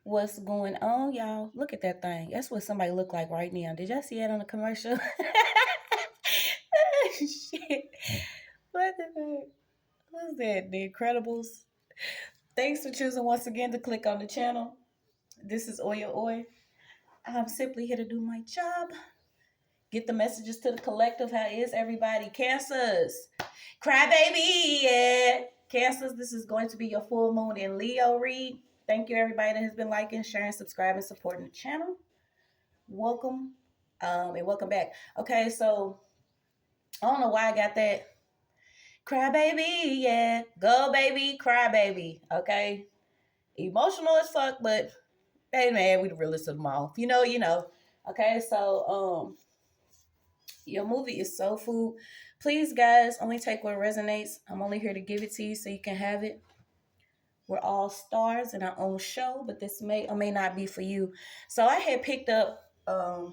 What's going on, y'all? Look at that thing. That's what somebody look like right now. Did y'all see that on the commercial? Shit. What the heck? What's that? The Incredibles. Thanks for choosing once again to click on the channel. This is OYAOY. I'm simply here to do my job. Get the messages to the collective. How is everybody? Cancers. Crybaby, yeah. Cancers, this is going to be your full moon in Leo read. Thank you, everybody that has been liking, sharing, subscribing, supporting the channel. Welcome, and welcome back. Okay, so I don't know why I got that. Crybaby, yeah. Go, baby, crybaby. Okay. Emotional as fuck, but hey, man, we the realest of them all. You know. Okay, so, your movie is Soul Food. Please, guys, only take what resonates. I'm only here to give it to you so you can have it. We're all stars in our own show, but this may or may not be for you. So I had picked up a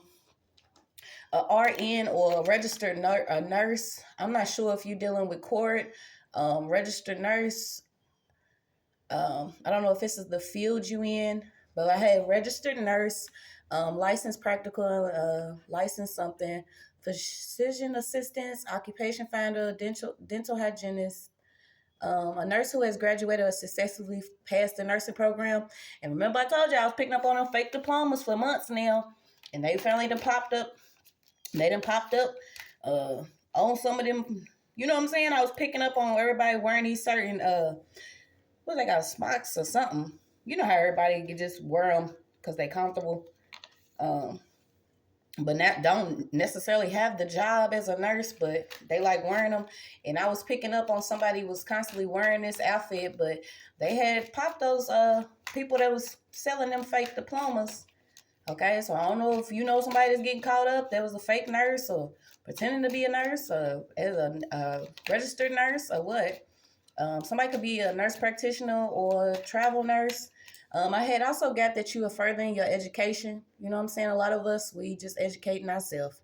RN or a registered nurse. I'm not sure if you're dealing with court, registered nurse. I don't know if this is the field you in, but I had registered nurse, licensed practical, licensed something, physician assistants, occupation finder, dental hygienist, a nurse who has graduated or successfully passed the nursing program. And remember, I told you I was picking up on them fake diplomas for months now, and they finally done popped up. They done popped up on some of them. You know what I'm saying? I was picking up on everybody wearing these certain what they got, smocks or something. You know how everybody can just wear them because they comfortable. But don't necessarily have the job as a nurse, but they like wearing them. And I was picking up on somebody who was constantly wearing this outfit, but they had popped those people that was selling them fake diplomas. Okay, so I don't know if you know somebody that's getting caught up that was a fake nurse or pretending to be a nurse or as a registered nurse or what. Somebody could be a nurse practitioner or a travel nurse. I had also got that you are furthering your education. You know what I'm saying? A lot of us, we just educating ourselves.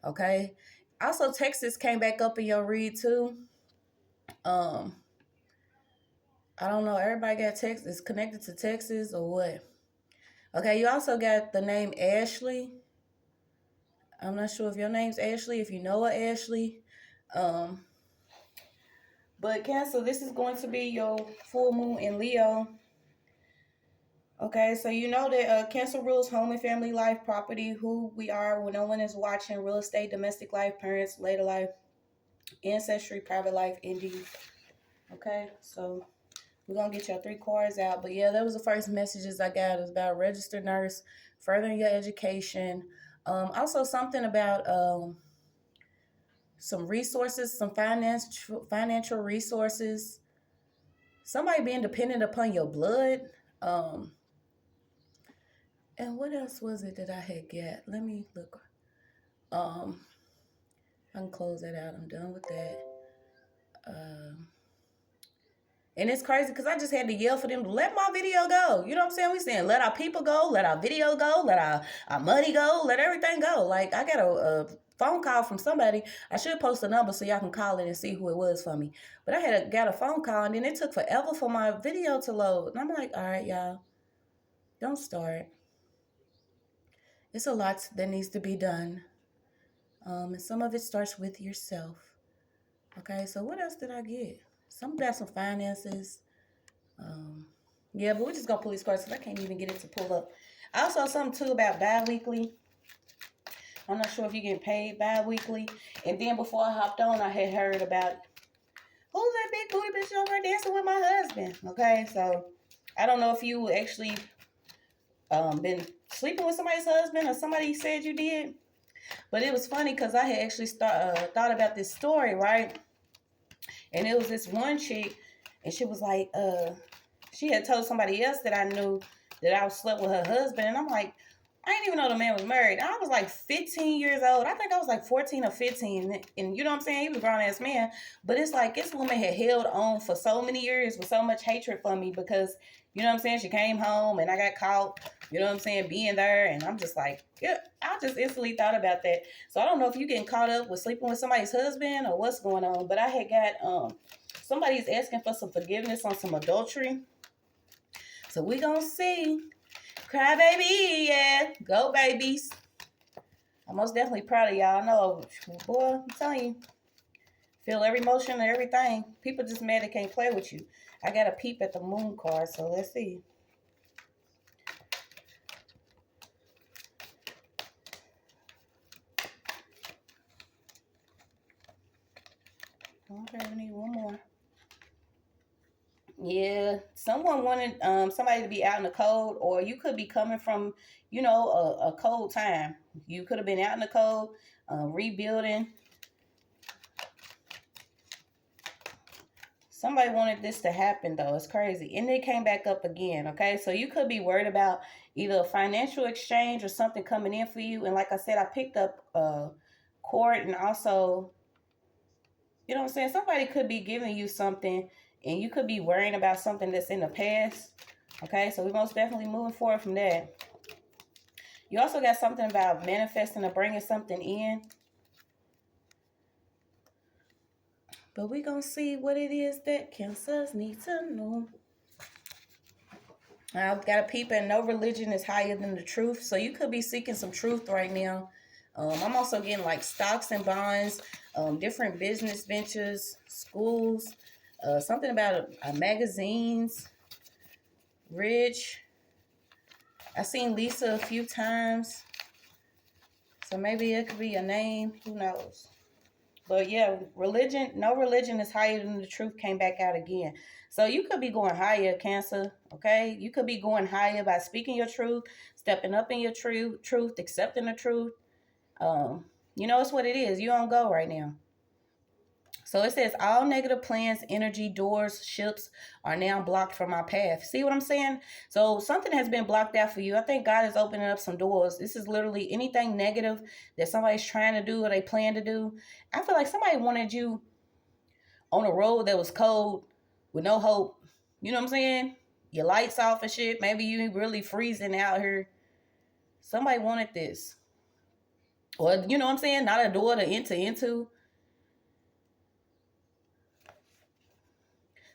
Okay. Also, Texas came back up in your read too. I don't know. Everybody got Texas. Is connected to Texas or what? Okay. You also got the name Ashley. I'm not sure if your name's Ashley. If you know a Ashley. But Cancer, this is going to be your full moon in Leo. Okay, so you know that Cancer rules home and family life, property, who we are when no one is watching, real estate, domestic life, parents, later life, ancestry, private life, ending. Okay, so we're going to get your 3 cards out. But yeah, that was the first messages I got. It was about registered nurse, furthering your education. Also something about some resources, some financial resources. Somebody being dependent upon your blood. And what else was it that I had got? Let me look. I can close that out. I'm done with that. And it's crazy because I just had to yell for them to let my video go. You know what I'm saying? We saying let our people go, let our video go, let our money go, let everything go. Like I got a phone call from somebody. I should post a number so y'all can call it and see who it was for me. But I got a phone call and then it took forever for my video to load. And I'm like, all right, y'all, don't start. It's a lot that needs to be done. And some of it starts with yourself. Okay, so what else did I get? Some about some finances. Yeah, but we're just going to pull these cards because I can't even get it to pull up. I also something, too, about bi-weekly. I'm not sure if you're getting paid bi-weekly. And then before I hopped on, I had heard about, who's that big booty bitch over there dancing with my husband? Okay, so I don't know if you actually been sleeping with somebody's husband or somebody said you did. But it was funny because I had actually thought about this story, right? And it was this one chick, and she was like, she had told somebody else that I knew that I slept with her husband. And I'm like, I didn't even know the man was married. I was like 15 years old. I think I was like 14 or 15. And you know what I'm saying? He was a grown-ass man. But it's like this woman had held on for so many years with so much hatred for me because, you know what I'm saying? She came home and I got caught, you know what I'm saying, being there. And I'm just like, yeah, I just instantly thought about that. So I don't know if you're getting caught up with sleeping with somebody's husband or what's going on. But I had got, somebody's asking for some forgiveness on some adultery. So we gonna see. Cry baby, yeah. Go babies. I'm most definitely proud of y'all. I know, boy, I'm telling you. Feel every emotion and everything. People just mad they can't play with you. I got a peep at the moon card, so let's see. Okay, we need one more. Yeah, someone wanted somebody to be out in the cold, or you could be coming from, a cold time. You could have been out in the cold, rebuilding. Somebody wanted this to happen, though. It's crazy. And it came back up again, okay? So you could be worried about either a financial exchange or something coming in for you. And like I said, I picked up court, and also, you know what I'm saying? Somebody could be giving you something, and you could be worrying about something that's in the past. Okay, so we're most definitely moving forward from that. You also got something about manifesting or bringing something in. But we're going to see what it is that Cancers need to know. I've got a peep, and no religion is higher than the truth. So you could be seeking some truth right now. I'm also getting like stocks and bonds, different business ventures, schools, something about magazines, rich. I've seen Lisa a few times. So maybe it could be a name. Who knows? But yeah, religion, no religion is higher than the truth came back out again. So you could be going higher, Cancer, okay? You could be going higher by speaking your truth, stepping up in your truth, accepting the truth. It's what it is. You on go right now. So it says all negative plans, energy, doors, ships are now blocked from my path. See what I'm saying? So something has been blocked out for you. I think God is opening up some doors. This is literally anything negative that somebody's trying to do or they plan to do. I feel like somebody wanted you on a road that was cold with no hope. You know what I'm saying? Your lights off and shit. Maybe you really freezing out here. Somebody wanted this. Or, you know what I'm saying? Not a door to enter into.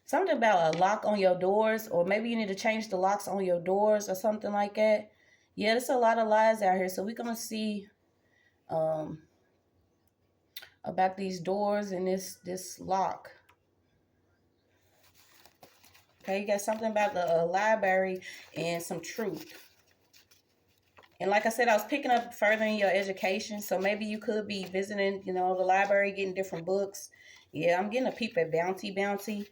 Something about a lock on your doors, or maybe you need to change the locks on your doors or something like that. Yeah, there's a lot of lies out here. So we're going to see about these doors and this lock. Okay, you got something about the library and some truth. And like I said, I was picking up furthering your education. So maybe you could be visiting, the library, getting different books. Yeah, I'm getting a peep at bounty.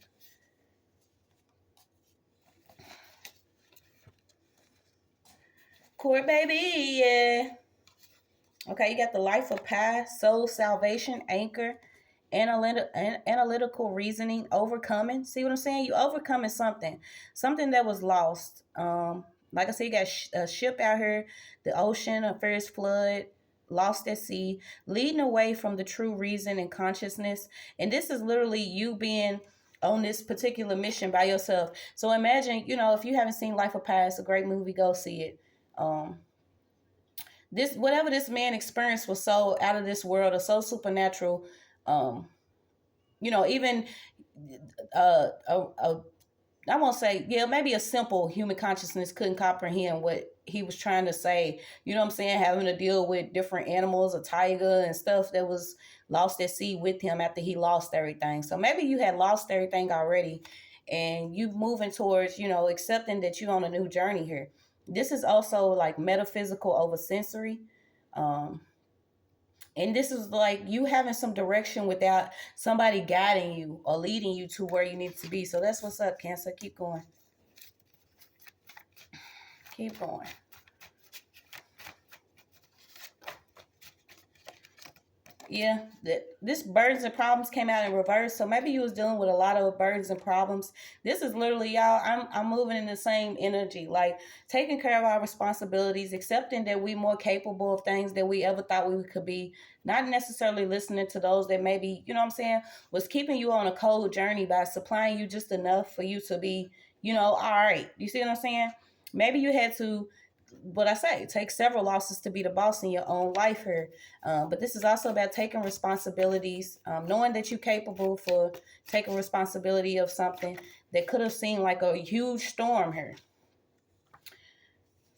Court, baby, yeah. Okay, you got the life of pi, soul salvation, anchor, analytical reasoning, overcoming. See what I'm saying? You overcoming something that was lost. Like I said, you got a ship out here, the ocean, a fierce flood, lost at sea, leading away from the true reason and consciousness. And this is literally you being on this particular mission by yourself. So imagine, if you haven't seen Life of Pi, it's a great movie, go see it. Whatever this man experienced was so out of this world or so supernatural. Even I won't say, maybe a simple human consciousness couldn't comprehend what he was trying to say. You know what I'm saying? Having to deal with different animals, a tiger and stuff that was lost at sea with him after he lost everything. So maybe you had lost everything already and you moving towards, accepting that you're on a new journey here. This is also like metaphysical over sensory. And this is like you having some direction without somebody guiding you or leading you to where you need to be. So that's what's up, Cancer. Keep going. Keep going. Yeah, this burdens and problems came out in reverse. So maybe you was dealing with a lot of burdens and problems. This is literally, y'all, I'm moving in the same energy, like taking care of our responsibilities, accepting that we more capable of things than we ever thought we could be, not necessarily listening to those that maybe, you know what I'm saying, was keeping you on a cold journey by supplying you just enough for you to be, all right. You see what I'm saying? Maybe you had to, what I say, take several losses to be the boss in your own life here. But this is also about taking responsibilities, knowing that you're capable for taking responsibility of something that could have seemed like a huge storm here.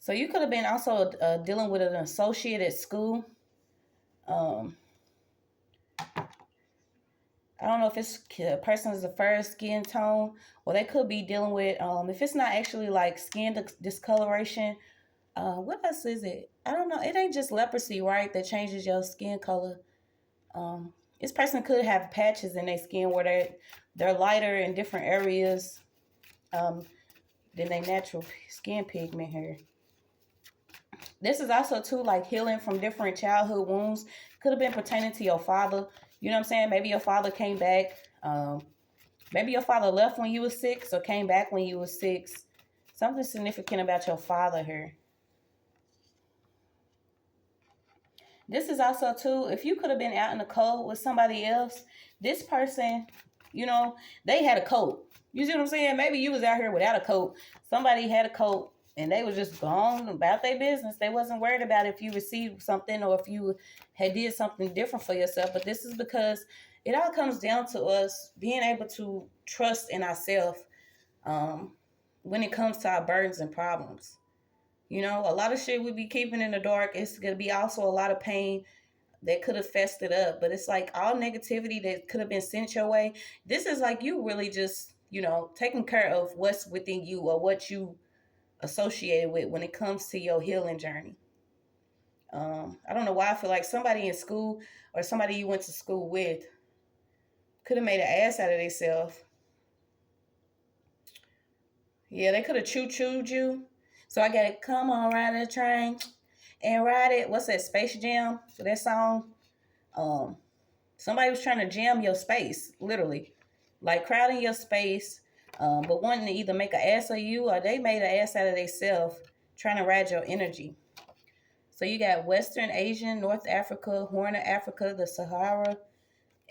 So you could have been also dealing with an associate at school. Um, I don't know if it's a person is the first skin tone, or they could be dealing with, if it's not actually like skin discoloration, what else is it? I don't know. It ain't just leprosy, right? That changes your skin color. This person could have patches in their skin where they're lighter in different areas than their natural skin pigment here. This is also too like healing from different childhood wounds. Could have been pertaining to your father. You know what I'm saying? Maybe your father came back. Maybe your father left when you were 6 or came back when you were 6. Something significant about your father here. This is also too, if you could have been out in the cold with somebody else, this person, you know, they had a coat. You see what I'm saying? Maybe you was out here without a coat. Somebody had a coat and they was just gone about their business. They wasn't worried about if you received something or if you had did something different for yourself. But this is because it all comes down to us being able to trust in ourselves when it comes to our burdens and problems. You know, a lot of shit we be keeping in the dark. It's going to be also a lot of pain that could have festered up. But it's like all negativity that could have been sent your way. This is like you really just, you know, taking care of what's within you or what you associated with when it comes to your healing journey. I don't know why I feel like somebody in school or somebody you went to school with could have made an ass out of themselves. Yeah, they could have choo-chooed you. So I got to come on, ride the train and ride it. What's that, Space Jam? So that song? Somebody was trying to jam your space, literally. Like crowding your space, but wanting to either make an ass of you or they made an ass out of themselves trying to ride your energy. So you got Western Asian, North Africa, Horn of Africa, the Sahara,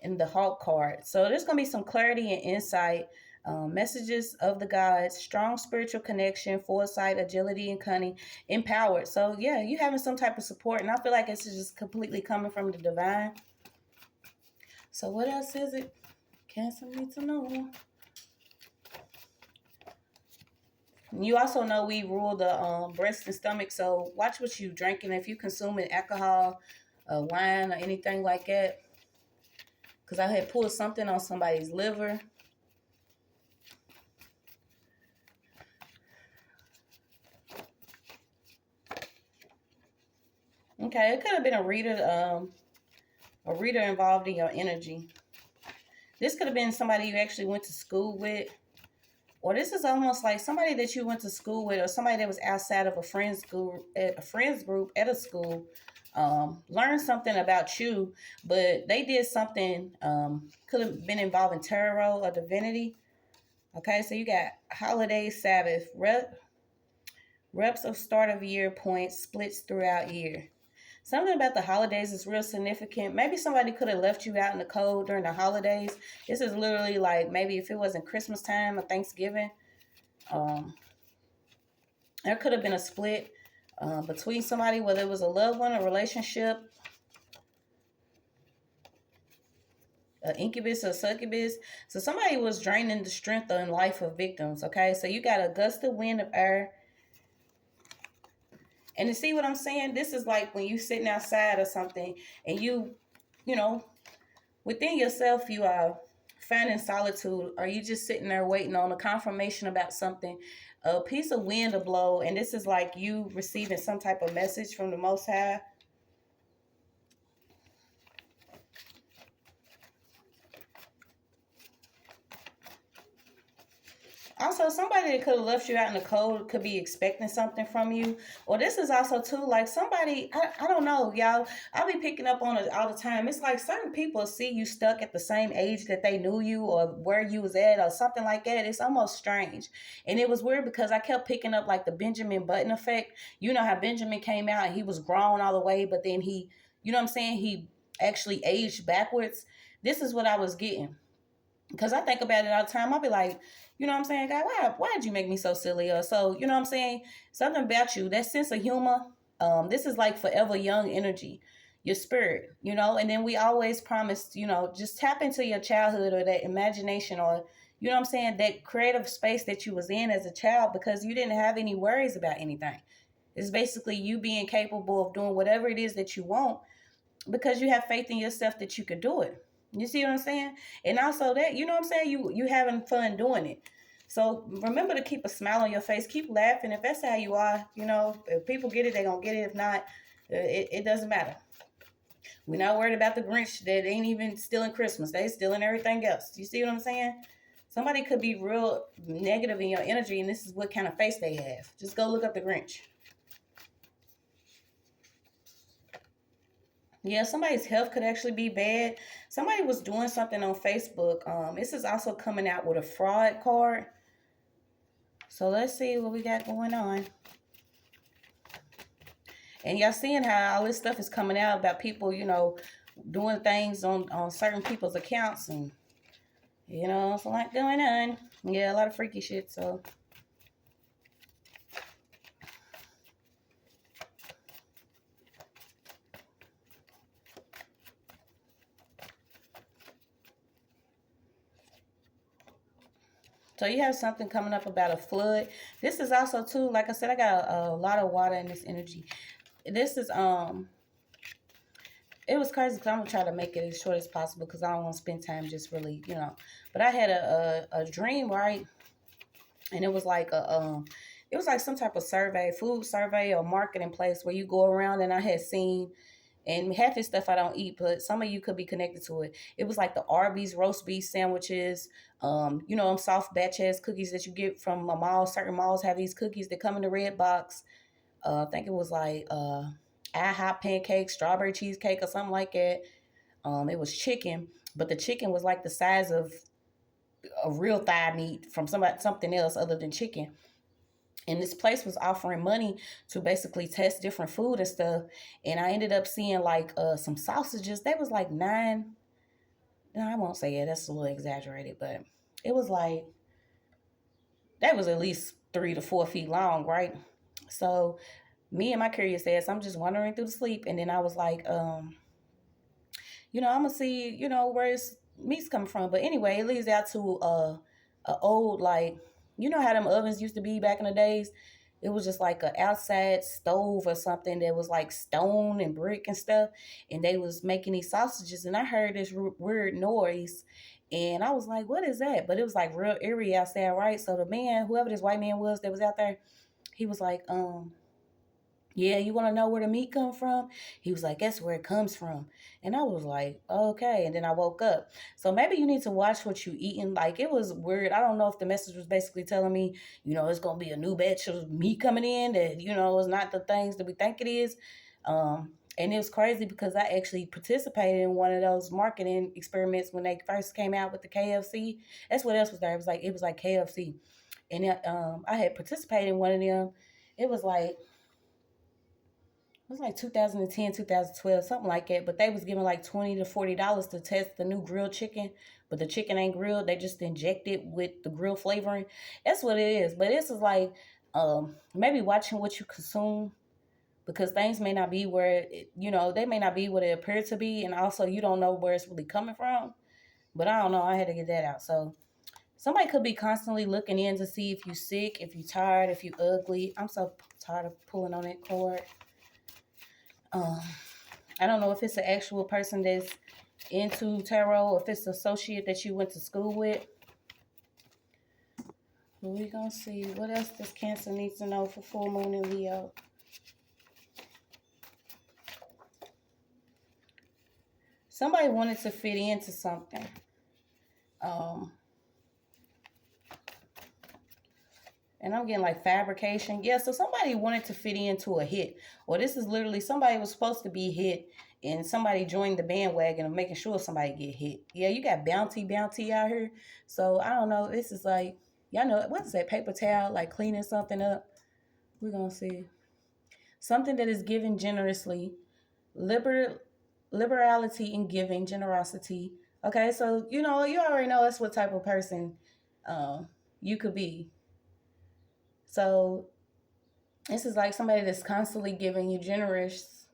and the Hawk card. So there's going to be some clarity and insight. Messages of the gods, strong spiritual connection, foresight, agility, and cunning, empowered. So yeah, you having some type of support, and I feel like it's just completely coming from the divine. So what else is it? Cancer needs to know. You also know we rule the breast and stomach, so watch what you drinking. If you consuming alcohol, wine, or anything like that, because I had pulled something on somebody's liver. Okay, it could have been a reader involved in your energy. This could have been somebody you actually went to school with. Or this is almost like somebody that you went to school with or somebody that was outside of a friend's group at a school. Learned something about you, but they did something, could have been involving tarot or divinity. Okay, so you got holiday, Sabbath, reps of start of year, points, splits throughout year. Something about the holidays is real significant. Maybe somebody could have left you out in the cold during the holidays. This is literally like maybe if it wasn't Christmas time or Thanksgiving. There could have been a split between somebody, whether it was a loved one, a relationship, an incubus or succubus. So somebody was draining the strength and life of victims, okay? So you got a gust of wind of air. And to see what I'm saying, this is like when you sitting outside or something and you know, within yourself, you are finding solitude, or you just sitting there waiting on a confirmation about something, a piece of wind to blow, and this is like you receiving some type of message from the Most High. Also, somebody that could have left you out in the cold could be expecting something from you. Or this is also, too, like somebody, I don't know, y'all. I'll be picking up on it all the time. It's like certain people see you stuck at the same age that they knew you or where you was at or something like that. It's almost strange. And it was weird because I kept picking up like the Benjamin Button effect. You know how Benjamin came out and he was grown all the way, but then he, you know what I'm saying, he actually aged backwards. This is what I was getting. Because I think about it all the time. I'll be like, you know what I'm saying, God, why did you make me so silly? Or so, you know what I'm saying? Something about you, that sense of humor. This is like forever young energy, your spirit, you know? And then we always promised, you know, just tap into your childhood or that imagination or, you know what I'm saying, that creative space that you was in as a child because you didn't have any worries about anything. It's basically you being capable of doing whatever it is that you want because you have faith in yourself that you could do it. You see what I'm saying? And also that, you know what I'm saying? You having fun doing it. So remember to keep a smile on your face. Keep laughing. If that's how you are, you know, if people get it, they're going to get it. If not, it doesn't matter. We're not worried about the Grinch that ain't even stealing Christmas. They stealing everything else. You see what I'm saying? Somebody could be real negative in your energy, and this is what kind of face they have. Just go look up the Grinch. Yeah, somebody's health could actually be bad. Somebody was doing something on Facebook. This is also coming out with a fraud card. So let's see what we got going on. And y'all seeing how all this stuff is coming out about people, you know, doing things on certain people's accounts. And, you know, it's a lot going on. Yeah, a lot of freaky shit, so... So you have something coming up about a flood. This is also too, like I said, I got a lot of water in this energy. This is it was crazy because I'm gonna try to make it as short as possible because I don't want to spend time just really, you know. But I had a dream, right? And it was like it was like some type of survey, food survey or marketing place where you go around, and I had seen. And half this stuff I don't eat, but some of you could be connected to it. It was like the Arby's roast beef sandwiches, you know, them soft batch ass cookies that you get from a mall. Certain malls have these cookies that come in the red box. I think it was like IHOP pancake, strawberry cheesecake, or something like that. It was chicken, but the chicken was like the size of a real thigh meat from something else other than chicken. And this place was offering money to basically test different food and stuff. And I ended up seeing like some sausages. They was like 9. No, I won't say it. That's a little exaggerated, but it was like that was at least 3 to 4 feet long, right? So me and my curious ass, I'm just wandering through the sleep, and then I was like, you know, I'm gonna see, you know, where this meat's coming from. But anyway, it leads out to a old, like, you know how them ovens used to be back in the days. It was just like an outside stove or something that was like stone and brick and stuff, and they was making these sausages, and I heard this weird noise, and I was like, what is that? But it was like real eerie outside, right? So the man, whoever this white man was that was out there, he was like, yeah, you want to know where the meat come from? He was like, that's where it comes from. And I was like, okay. And then I woke up. So maybe you need to watch what you eating. Like, it was weird. I don't know if the message was basically telling me, you know, it's going to be a new batch of meat coming in that, you know, is not the things that we think it is. And it was crazy because I actually participated in one of those marketing experiments when they first came out with the KFC. That's what else was there. It was like KFC. And I had participated in one of them. It was like 2010, 2012, something like that. But they was giving like $20 to $40 to test the new grilled chicken. But the chicken ain't grilled. They just inject it with the grill flavoring. That's what it is. But this is like maybe watching what you consume, because things may not be where, you know, they may not be what it appears to be. And also you don't know where it's really coming from. But I don't know. I had to get that out. So somebody could be constantly looking in to see if you're sick, if you're tired, if you're ugly. I'm so tired of pulling on that cord. I don't know if it's an actual person that's into tarot or if it's an associate that you went to school with. But we're going to see. What else does Cancer need to know for full moon in Leo? Somebody wanted to fit into something. And I'm getting like fabrication. Yeah, so somebody wanted to fit into a hit. Or this is literally somebody was supposed to be hit and somebody joined the bandwagon of making sure somebody get hit. Yeah, you got bounty out here. So I don't know. This is like, y'all know, what is that? Paper towel, like cleaning something up. We're going to see. Something that is given generously. Liberality in giving, generosity. Okay, so, you know, you already know that's what type of person you could be. So this is like somebody that's constantly giving you generous,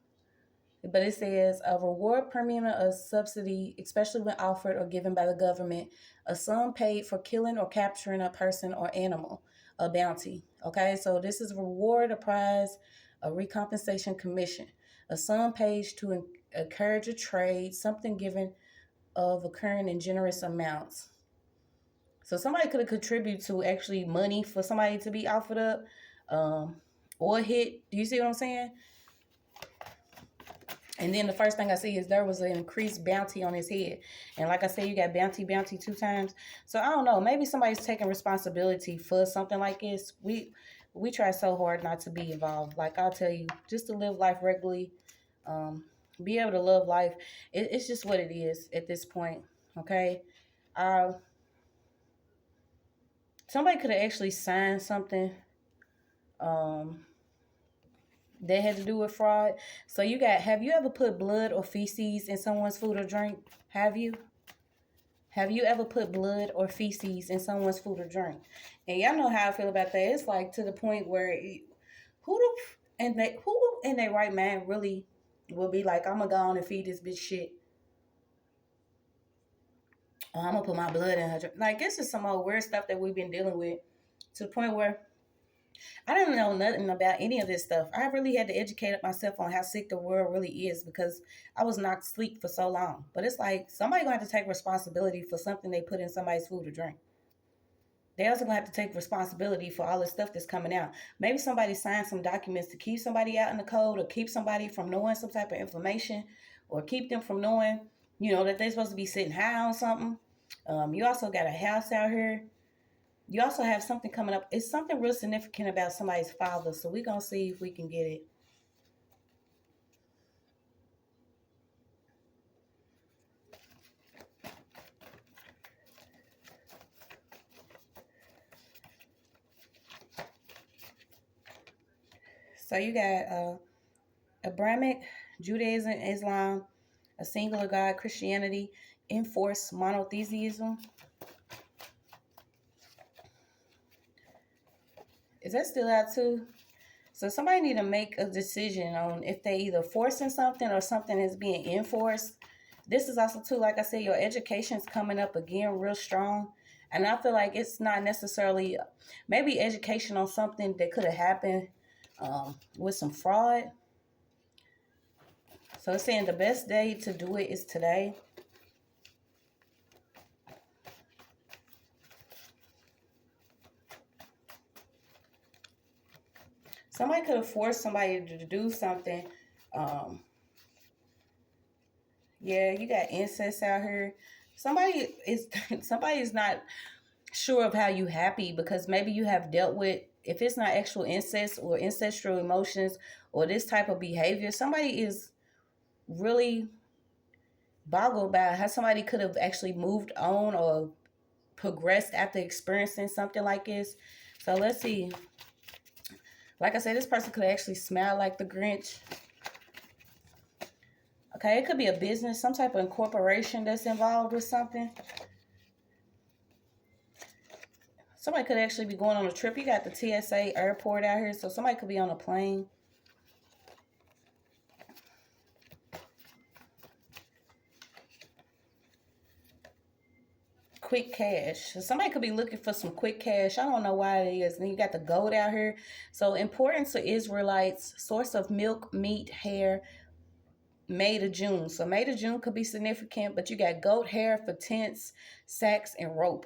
but it says a reward, permanent, a subsidy, especially when offered or given by the government, a sum paid for killing or capturing a person or animal, a bounty. Okay, so this is a reward, a prize, a recompensation commission, a sum paid to encourage a trade, something given of occurring in generous amounts. So somebody could have contributed to actually money for somebody to be offered up, or hit. Do you see what I'm saying? And then the first thing I see is there was an increased bounty on his head. And like I said, you got bounty 2 times. So I don't know. Maybe somebody's taking responsibility for something like this. We try so hard not to be involved. Like I'll tell you, just to live life regularly, be able to love life. It's just what it is at this point. Okay. Somebody could have actually signed something that had to do with fraud. So you got, have you ever put blood or feces in someone's food or drink? Have you? Have you ever put blood or feces in someone's food or drink? And y'all know how I feel about that. It's like to the point where who in their right mind really will be like, I'm gonna go on and feed this bitch shit. Or I'm gonna put my blood in her drink. Like, this is some old weird stuff that we've been dealing with, to the point where I didn't know nothing about any of this stuff. I really had to educate myself on how sick the world really is, because I was knocked asleep for so long. But it's like, somebody gonna have to take responsibility for something they put in somebody's food or drink. They also gonna have to take responsibility for all the stuff that's coming out. Maybe somebody signed some documents to keep somebody out in the cold, or keep somebody from knowing some type of information, or keep them from knowing, that they're supposed to be sitting high on something. You also got a house out here. You also have something coming up. It's something real significant about somebody's father. So we're going to see if we can get it. So you got Abrahamic, Judaism, Islam, a singular God, Christianity, enforced monotheism. Is that still out too? So somebody need to make a decision on if they either forcing something or something is being enforced. This is also too, like I said, your education's coming up again real strong. And I feel like it's not necessarily, maybe education on something that could have happened with some fraud. So it's saying the best day to do it is today. Somebody could have forced somebody to do something. Yeah, you got incest out here. Somebody is not sure of how you happy, because maybe you have dealt with, if it's not actual incest or ancestral emotions or this type of behavior, somebody is really boggled about how somebody could have actually moved on or progressed after experiencing something like this. So let's see. Like I said, this person could actually smile like the Grinch. Okay, it could be a business, some type of incorporation that's involved with something. Somebody could actually be going on a trip. You got the TSA airport out here, so somebody could be on a plane. Quick cash. So somebody could be looking for some quick cash. I don't know why it is. And you got the gold out here. So important to Israelites, source of milk, meat, hair, May to June. So May to June could be significant, but you got goat hair for tents, sacks, and rope.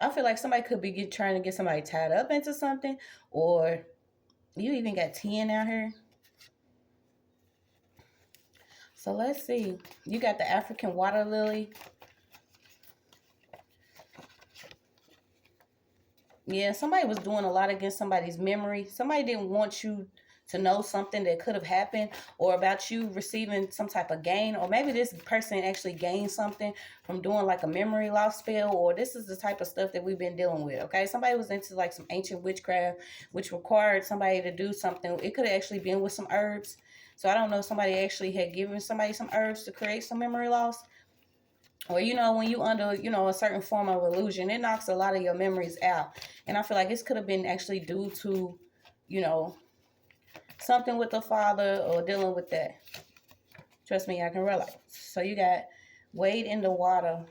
I feel like somebody could be trying to get somebody tied up into something, or you even got 10 out here. So let's see. You got the African water lily. Yeah, somebody was doing a lot against somebody's memory. Somebody didn't want you to know something that could have happened, or about you receiving some type of gain, or maybe this person actually gained something from doing like a memory loss spell, or this is the type of stuff that we've been dealing with. Okay, somebody was into like some ancient witchcraft, which required somebody to do something. It could have actually been with some herbs. So I don't know if somebody actually had given somebody some herbs to create some memory loss. Or, when you under, a certain form of illusion, it knocks a lot of your memories out. And I feel like this could have been actually due to, something with the father or dealing with that. Trust me, I can realize. So you got wade in the water.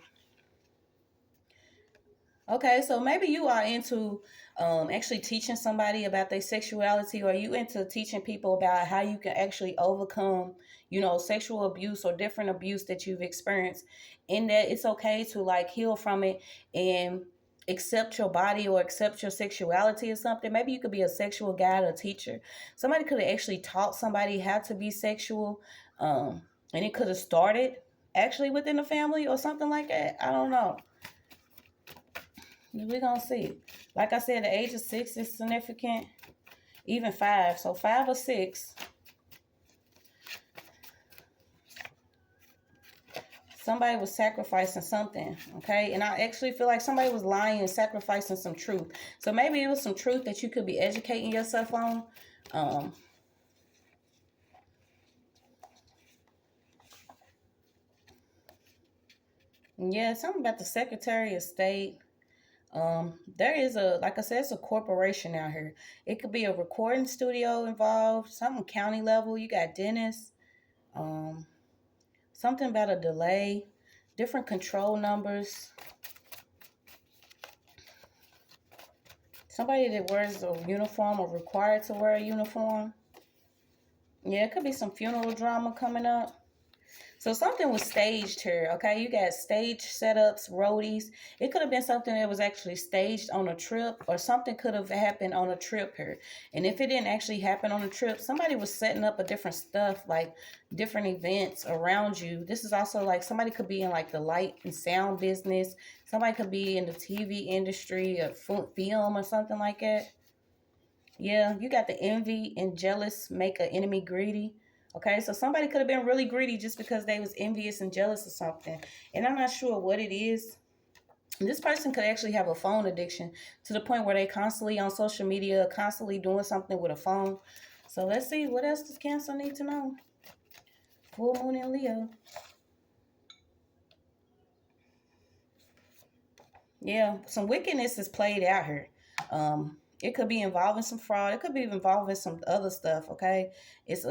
Okay, so maybe you are into actually teaching somebody about their sexuality, or you into teaching people about how you can actually overcome, sexual abuse or different abuse that you've experienced, and that it's okay to like heal from it and accept your body or accept your sexuality or something. Maybe you could be a sexual guide or teacher. Somebody could have actually taught somebody how to be sexual, and it could have started actually within the family or something like that. I don't know. We're gonna see. Like I said, the age of 6 is significant. Even 5. So 5 or 6. Somebody was sacrificing something, okay? And I actually feel like somebody was lying and sacrificing some truth. So maybe it was some truth that you could be educating yourself on. Yeah, something about the Secretary of State. There is like I said, it's a corporation out here. It could be a recording studio involved, something county level. You got dentists, something about a delay, different control numbers. Somebody that wears a uniform or required to wear a uniform. Yeah, it could be some funeral drama coming up. So something was staged here, okay? You got stage setups, roadies. It could have been something that was actually staged on a trip, or something could have happened on a trip here. And if it didn't actually happen on a trip, somebody was setting up a different stuff, like different events around you. This is also like somebody could be in like the light and sound business. Somebody could be in the TV industry or film or something like that. Yeah, you got the envy and jealous make an enemy greedy. Okay, so somebody could have been really greedy just because they was envious and jealous of something. And I'm not sure what it is. This person could actually have a phone addiction to the point where they constantly on social media, constantly doing something with a phone. So let's see, what else does Cancer need to know? Full moon in Leo. Yeah, some wickedness is played out here. It could be involving some fraud. It could be involving some other stuff. Okay, it's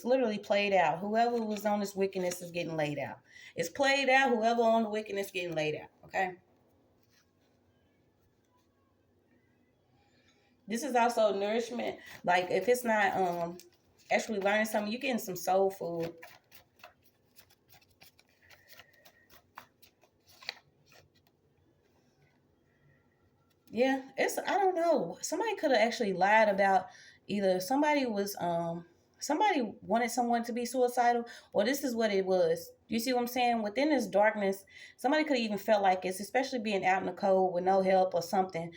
literally played out. Whoever was on this wickedness is getting laid out. It's played out. Whoever on the wickedness is getting laid out. Okay. This is also nourishment. Like if it's not actually learning something, you're getting some soul food. Yeah, I don't know. Somebody could have actually lied about either somebody wanted someone to be suicidal, or this is what it was. You see what I'm saying? Within this darkness, somebody could have even felt like it's, especially being out in the cold with no help or something.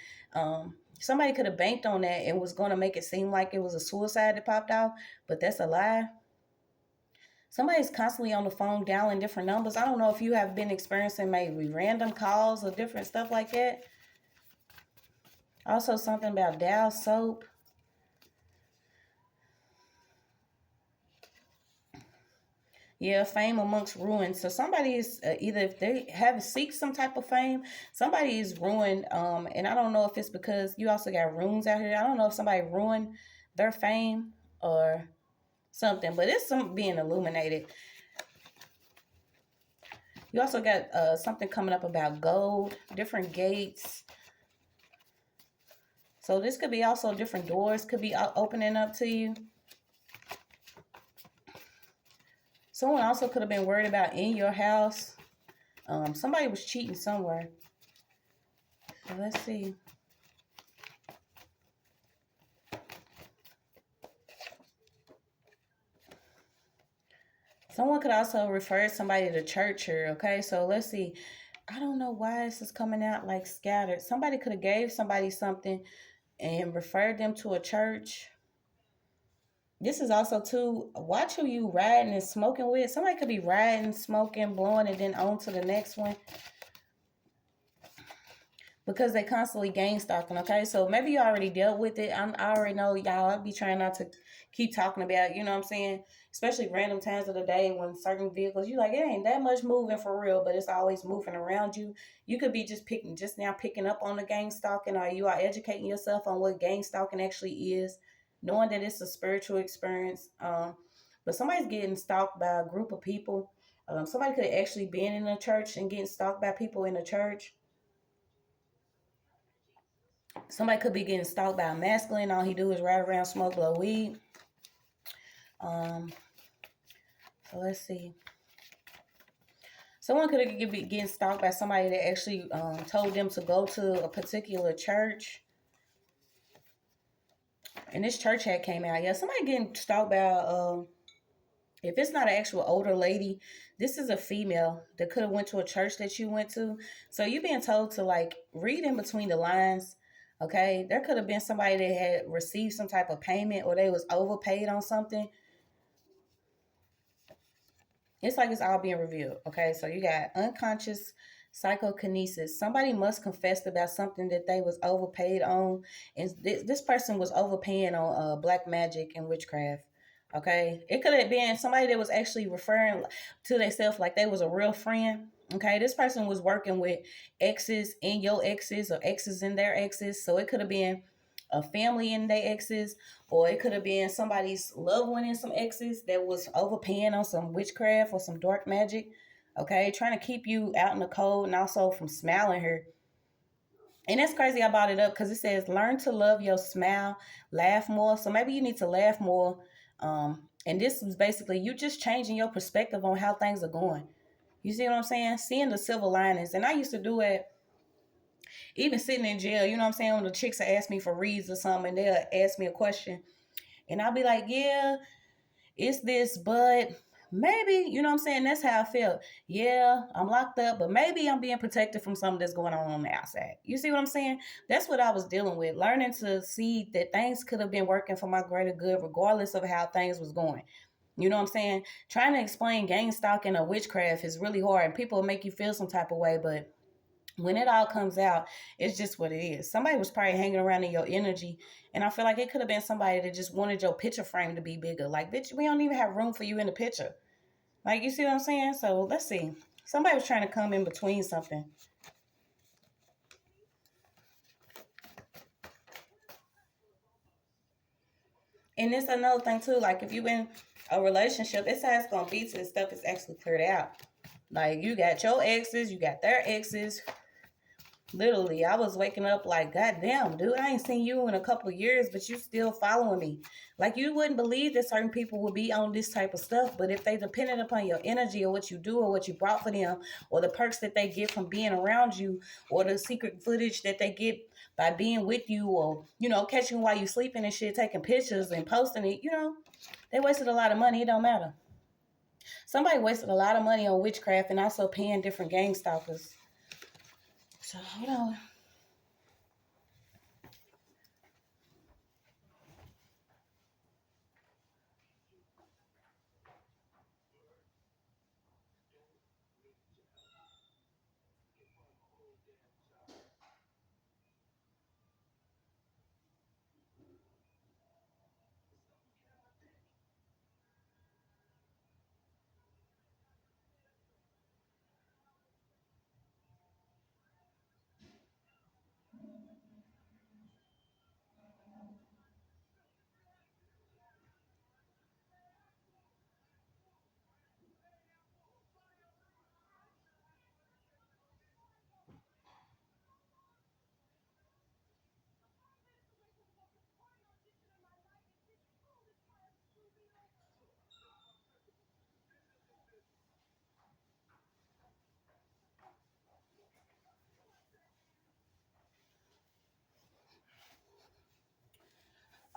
Somebody could have banked on that and was going to make it seem like it was a suicide that popped out, but that's a lie. Somebody's constantly on the phone dialing different numbers. I don't know if you have been experiencing maybe random calls or different stuff like that. Also, something about Dow soap. Yeah, fame amongst ruins. So somebody is either if they have seek some type of fame, somebody is ruined. And I don't know if it's because you also got runes out here. I don't know if somebody ruined their fame or something, but it's some being illuminated. You also got something coming up about gold, different gates. So this could be also different doors could be opening up to you. Someone also could have been worried about in your house. Somebody was cheating somewhere. So let's see. Someone could also refer somebody to church here, okay? So let's see. I don't know why this is coming out like scattered. Somebody could have gave somebody something and referred them to a church. This is also too, watch who you riding and smoking with. Somebody could be riding, smoking, blowing, and then on to the next one. Because they constantly gain stalking, okay? So maybe you already dealt with it. I already know y'all, I'll be trying not to keep talking about it, you know what I'm saying? Especially random times of the day when certain vehicles, you like, it ain't that much moving for real, but it's always moving around you. You could be just now picking up on the gang stalking, or you are educating yourself on what gang stalking actually is, knowing that it's a spiritual experience. But somebody's getting stalked by a group of people. Somebody could have actually been in a church and getting stalked by people in a church. Somebody could be getting stalked by a masculine. All he do is ride around, smoke, blow weed. So let's see. Someone could be getting stalked by somebody that actually told them to go to a particular church. And this church hat came out. Yeah, somebody getting stalked by, if it's not an actual older lady, this is a female that could have went to a church that you went to. So you being told to like read in between the lines. Okay, there could have been somebody that had received some type of payment or they was overpaid on something. It's like it's all being revealed. Okay, so you got unconscious psychokinesis. Somebody must confess about something that they was overpaid on, and this person was overpaying on black magic and witchcraft. Okay, it could have been somebody that was actually referring to themselves like they was a real friend. Okay, this person was working with exes in your exes or exes in their exes, so it could have been a family in their exes, or it could have been somebody's loved one in some exes that was overpaying on some witchcraft or some dark magic. Okay, trying to keep you out in the cold and also from smiling here. And that's crazy. I brought it up because it says learn to love your smile, laugh more. So maybe you need to laugh more. And this is basically you just changing your perspective on how things are going. You see what I'm saying? Seeing the silver linings. And I used to do it even sitting in jail. You know what I'm saying? When the chicks will ask me for reads or something and they'll ask me a question. And I'll be like, yeah, it's this, but maybe, you know what I'm saying? That's how I felt. Yeah, I'm locked up, but maybe I'm being protected from something that's going on the outside. You see what I'm saying? That's what I was dealing with. Learning to see that things could have been working for my greater good, regardless of how things was going. You know what I'm saying? Trying to explain gang stalking or witchcraft is really hard, and people make you feel some type of way, but when it all comes out, it's just what it is. Somebody was probably hanging around in your energy, and I feel like it could have been somebody that just wanted your picture frame to be bigger. Like, bitch, we don't even have room for you in the picture. Like, you see what I'm saying? So let's see. Somebody was trying to come in between something. And it's another thing too. Like, if you in a relationship, it's how it's gonna be till stuff is actually cleared out. Like, you got your exes, you got their exes. Literally, I was waking up like, God damn, dude, I ain't seen you in a couple of years, but you still following me. Like, you wouldn't believe that certain people would be on this type of stuff, but if they depended upon your energy or what you do or what you brought for them or the perks that they get from being around you or the secret footage that they get by being with you or, you know, catching you while you sleeping and shit, taking pictures and posting it, you know, they wasted a lot of money. It don't matter. Somebody wasted a lot of money on witchcraft and also paying different gang stalkers. So, you know,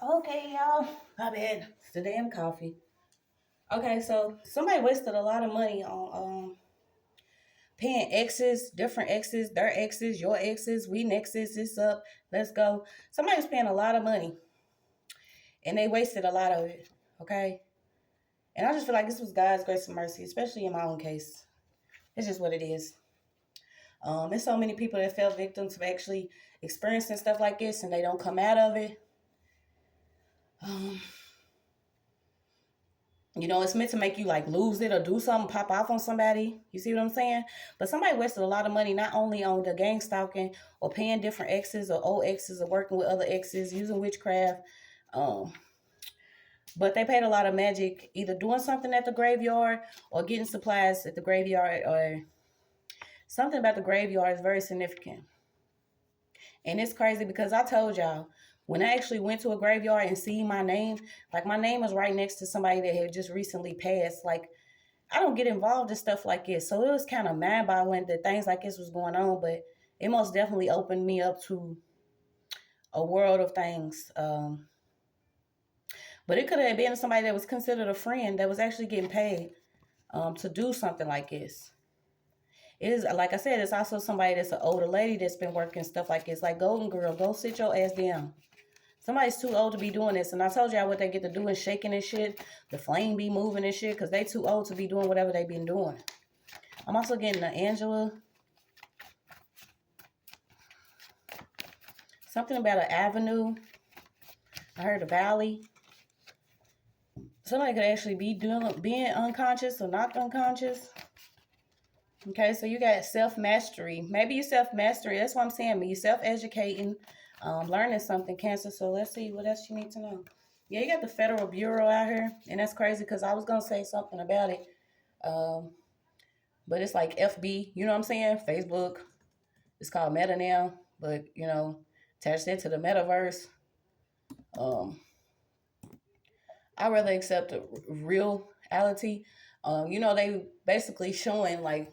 okay, y'all. My bad. It's the damn coffee. Okay, so somebody wasted a lot of money on paying exes, different exes, their exes, your exes, we nexus, this up, let's go. Somebody was paying a lot of money and they wasted a lot of it. Okay. And I just feel like this was God's grace and mercy, especially in my own case. It's just what it is. There's so many people that fell victims of actually experiencing stuff like this and they don't come out of it. Um, You know, it's meant to make you like lose it or do something, pop off on somebody. You see what I'm saying? But somebody wasted a lot of money, not only on the gang stalking or paying different exes or old exes or working with other exes, using witchcraft. Um, but they paid a lot of magic, either doing something at the graveyard or getting supplies at the graveyard, or something about the graveyard is very significant. And it's crazy because I told y'all, when I actually went to a graveyard and see my name, like my name was right next to somebody that had just recently passed. Like, I don't get involved in stuff like this. So it was kind of mind-boggling that things like this was going on, but it most definitely opened me up to a world of things. But it could have been somebody that was considered a friend that was actually getting paid to do something like this. It is, like I said, it's also somebody that's an older lady that's been working stuff like this. Like, Golden Girl, go sit your ass down. Somebody's too old to be doing this. And I told y'all what they get to do is shaking and shit. The flame be moving and shit because they too old to be doing whatever they been doing. I'm also getting the Angela. Something about an avenue. I heard a valley. Somebody could actually be being unconscious or not unconscious. Okay, so you got self-mastery. Maybe you self-mastery. That's what I'm saying. You self-educating, learning something, Cancer. So let's see what else you need to know. Yeah, you got the Federal Bureau out here. And that's crazy because I was going to say something about it. But it's like FB. You know what I'm saying? Facebook. It's called Meta now. But, you know, attached it to the metaverse. I rather accept a reality. You know, they basically showing like,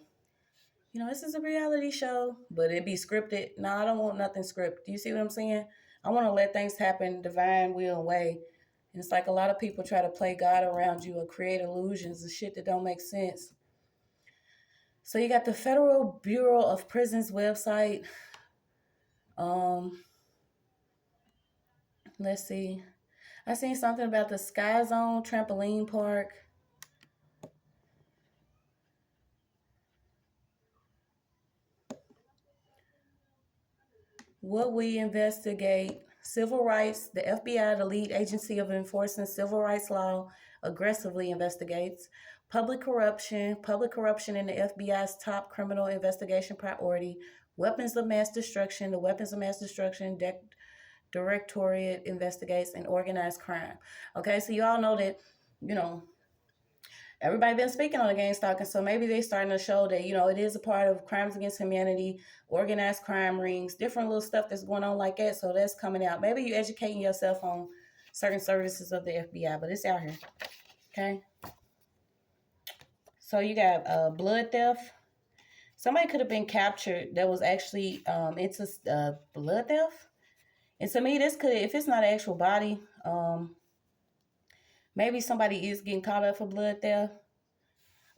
you know, this is a reality show, but it be scripted. No, I don't want nothing scripted. Do you see what I'm saying? I want to let things happen divine will and way. And it's like a lot of people try to play God around you or create illusions and shit that don't make sense. So you got the Federal Bureau of Prisons website. Let's see. I seen something about the Sky Zone trampoline park. What we investigate: civil rights. The FBI, the lead agency of enforcing civil rights law, aggressively investigates public corruption in the FBI's top criminal investigation priority. Weapons of mass destruction. The weapons of mass destruction directorate investigates and organized crime. Okay, so you all know that, you know, everybody been speaking on the gang stalking, so maybe they starting to show that, you know, it is a part of crimes against humanity, organized crime rings, different little stuff that's going on like that. So that's coming out. Maybe you're educating yourself on certain services of the FBI, but it's out here. Okay. So you got blood theft. Somebody could have been captured that was actually into blood theft. And to me, this could, if it's not an actual body, maybe somebody is getting caught up for blood theft.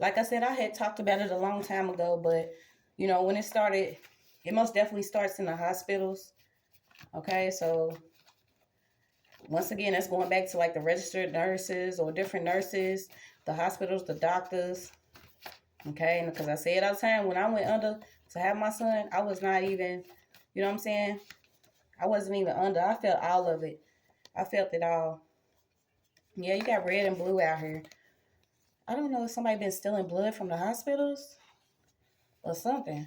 Like I said, I had talked about it a long time ago, but, you know, when it started, it most definitely starts in the hospitals. Okay, so once again, that's going back to like the registered nurses or different nurses, the hospitals, the doctors. Okay, and because I say it all the time, when I went under to have my son, I was not even, you know what I'm saying? I wasn't even under. I felt all of it. I felt it all. Yeah, you got red and blue out here. I don't know if somebody been stealing blood from the hospitals or something.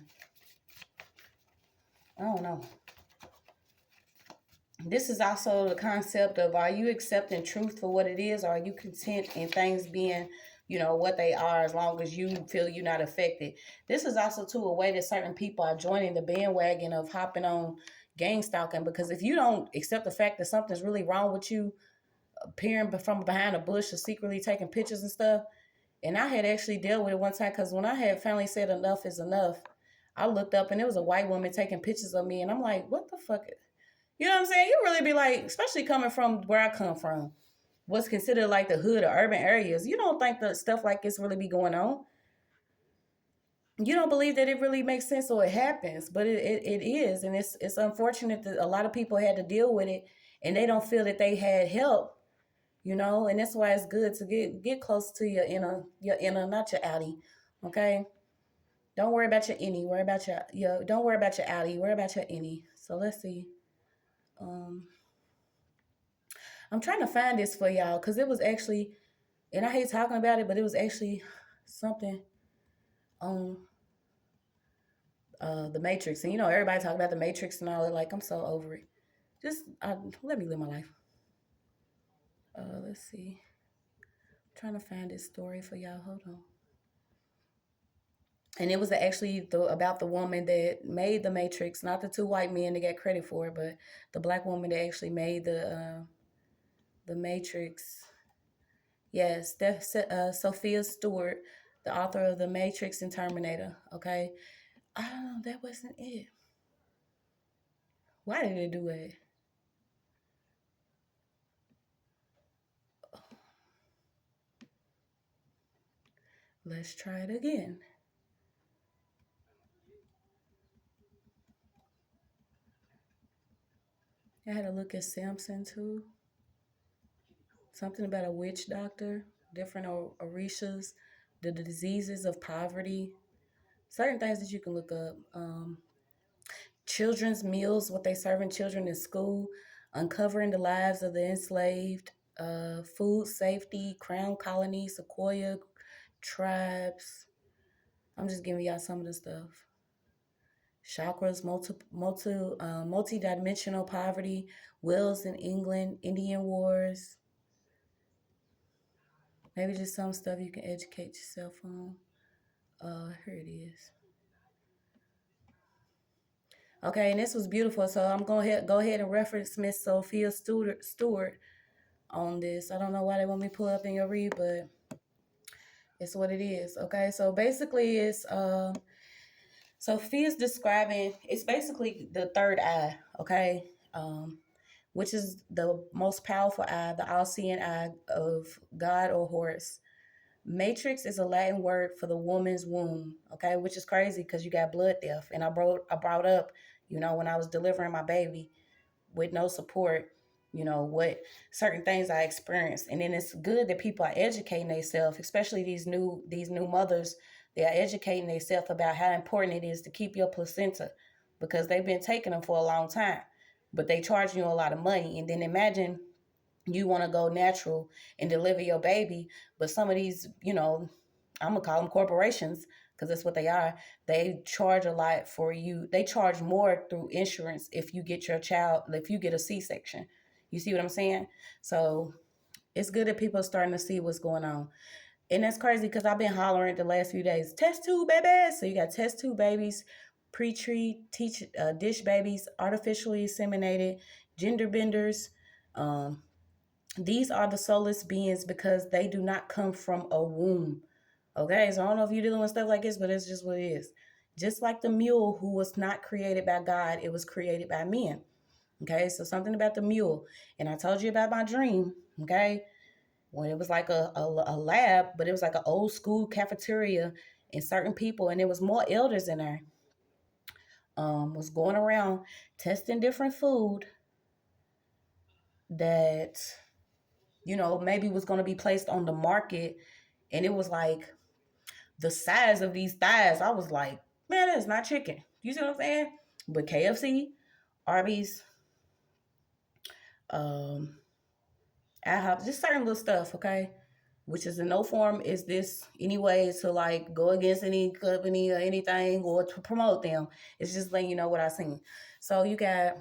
I don't know. This is also the concept of, are you accepting truth for what it is, or are you content in things being, you know, what they are, as long as you feel you're not affected? This is also, too, a way that certain people are joining the bandwagon of hopping on gang stalking, because if you don't accept the fact that something's really wrong with you, appearing from behind a bush or secretly taking pictures and stuff. And I had actually dealt with it one time, because when I had finally said enough is enough, I looked up and it was a white woman taking pictures of me, and I'm like, what the fuck? You know what I'm saying? You really be like, especially coming from where I come from, what's considered like the hood or urban areas, you don't think that stuff like this really be going on. You don't believe that it really makes sense or it happens, but it is. And it's unfortunate that a lot of people had to deal with it and they don't feel that they had help. You know, and that's why it's good to get close to your inner, not your outie. Okay, don't worry about your innie. Worry about your don't worry about your outie. Worry about your innie. So let's see. I'm trying to find this for y'all because it was actually, and I hate talking about it, but it was actually something on the Matrix. And you know, everybody talk about the Matrix and all that. Like, I'm so over it. Just let me live my life. Let's see. I'm trying to find this story for y'all. Hold on. And it was actually about the woman that made the Matrix, not the two white men that got credit for it, but the black woman that actually made the Matrix. Yes, that's Sophia Stewart, the author of The Matrix and Terminator. Okay, I don't know. That wasn't it. Why did it do it? Let's try it again. I had to look at Samson too. Something about a witch doctor, different orishas, the diseases of poverty, certain things that you can look up. Children's meals, what they serving children in school, uncovering the lives of the enslaved, food safety, crown colony, sequoia tribes. I'm just giving y'all some of the stuff. Chakras, multi-dimensional poverty, wills in England, Indian wars. Maybe just some stuff you can educate yourself on. Here it is. Okay, and this was beautiful. So I'm going to go ahead and reference Miss Sophia Stewart on this. I don't know why they want me to pull up in your read, but it's what it is. Okay, so basically it's Sophia's describing, it's basically the third eye, okay, which is the most powerful eye, the all-seeing eye of God or Horus. Matrix is a Latin word for the woman's womb, okay, which is crazy because you got blood theft. And I brought up, when I was delivering my baby with no support, what certain things I experienced. And then it's good that people are educating themselves, especially these new mothers. They are educating themselves about how important it is to keep your placenta, because they've been taking them for a long time, but they charge you a lot of money. And then imagine you want to go natural and deliver your baby, but some of these, I'm gonna call them corporations because that's what they are. They charge a lot for you. They charge more through insurance if you get a C-section. You see what I'm saying? So it's good that people are starting to see what's going on. And that's crazy because I've been hollering the last few days, test tube babies. So you got test tube babies, pre-treat, dish babies, artificially inseminated, gender benders. These are the soulless beings because they do not come from a womb. Okay, so I don't know if you're dealing with stuff like this, but it's just what it is. Just like the mule who was not created by God, it was created by men. Okay, so something about the mule. And I told you about my dream, okay? When it was like a lab, but it was like an old school cafeteria and certain people, and there was more elders in there, was going around testing different food that, maybe was going to be placed on the market. And it was like the size of these thighs. I was like, man, that's not chicken. You see what I'm saying? But KFC, Arby's, IHOP, just certain little stuff, okay? Which is in no form is this anyway to like go against any company or anything or to promote them. It's just letting you know what I seen. So you got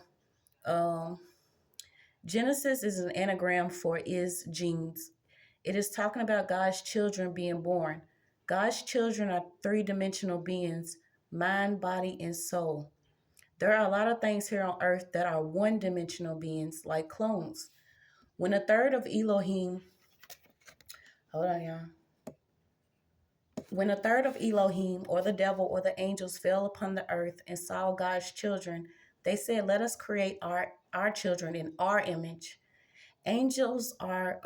Genesis is an anagram for is genes. It is talking about God's children being born. God's children are three-dimensional beings, mind, body, and soul. There are a lot of things here on earth that are one-dimensional beings, like clones. When a third of Elohim, hold on, y'all. When a third of Elohim, or the devil, or the angels fell upon the earth and saw God's children, they said, let us create our children in our image. Angels are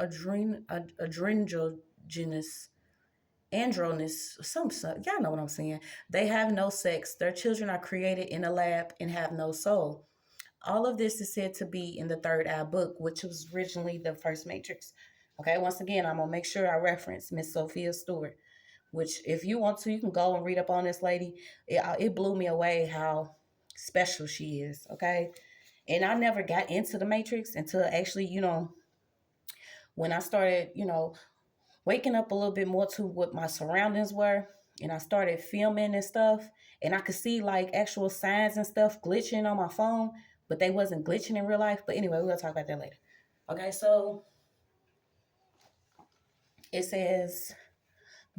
androgynous, some y'all know what I'm saying. They have no sex. Their children are created in a lab and have no soul. All of this is said to be in the Third Eye book, which was originally the first Matrix. Okay, once again, I'm gonna make sure I reference Miss Sophia Stewart, which if you want to, you can go and read up on this lady. It blew me away how special she is. Okay, and I never got into the Matrix until actually, when I started, waking up a little bit more to what my surroundings were, and I started filming and stuff, and I could see like actual signs and stuff glitching on my phone, but they wasn't glitching in real life. But anyway, we're gonna talk about that later. Okay, so it says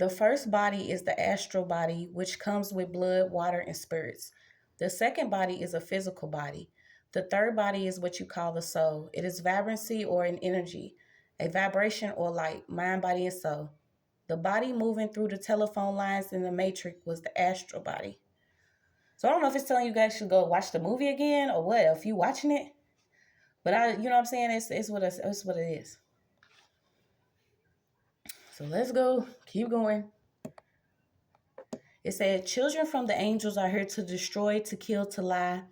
The first body is the astral body, which comes with blood, water, and spirits. The second body is a physical body. The third body is what you call the soul. It is vibrancy or an energy, a vibration or light, mind, body, and soul. The body moving through the telephone lines in the matrix was the astral body. So I don't know if it's telling you guys should go watch the movie again or what, if you watching it. But you know what I'm saying? It's what it is. So let's go. Keep going. It said, children from the angels are here to destroy, to kill, to lie,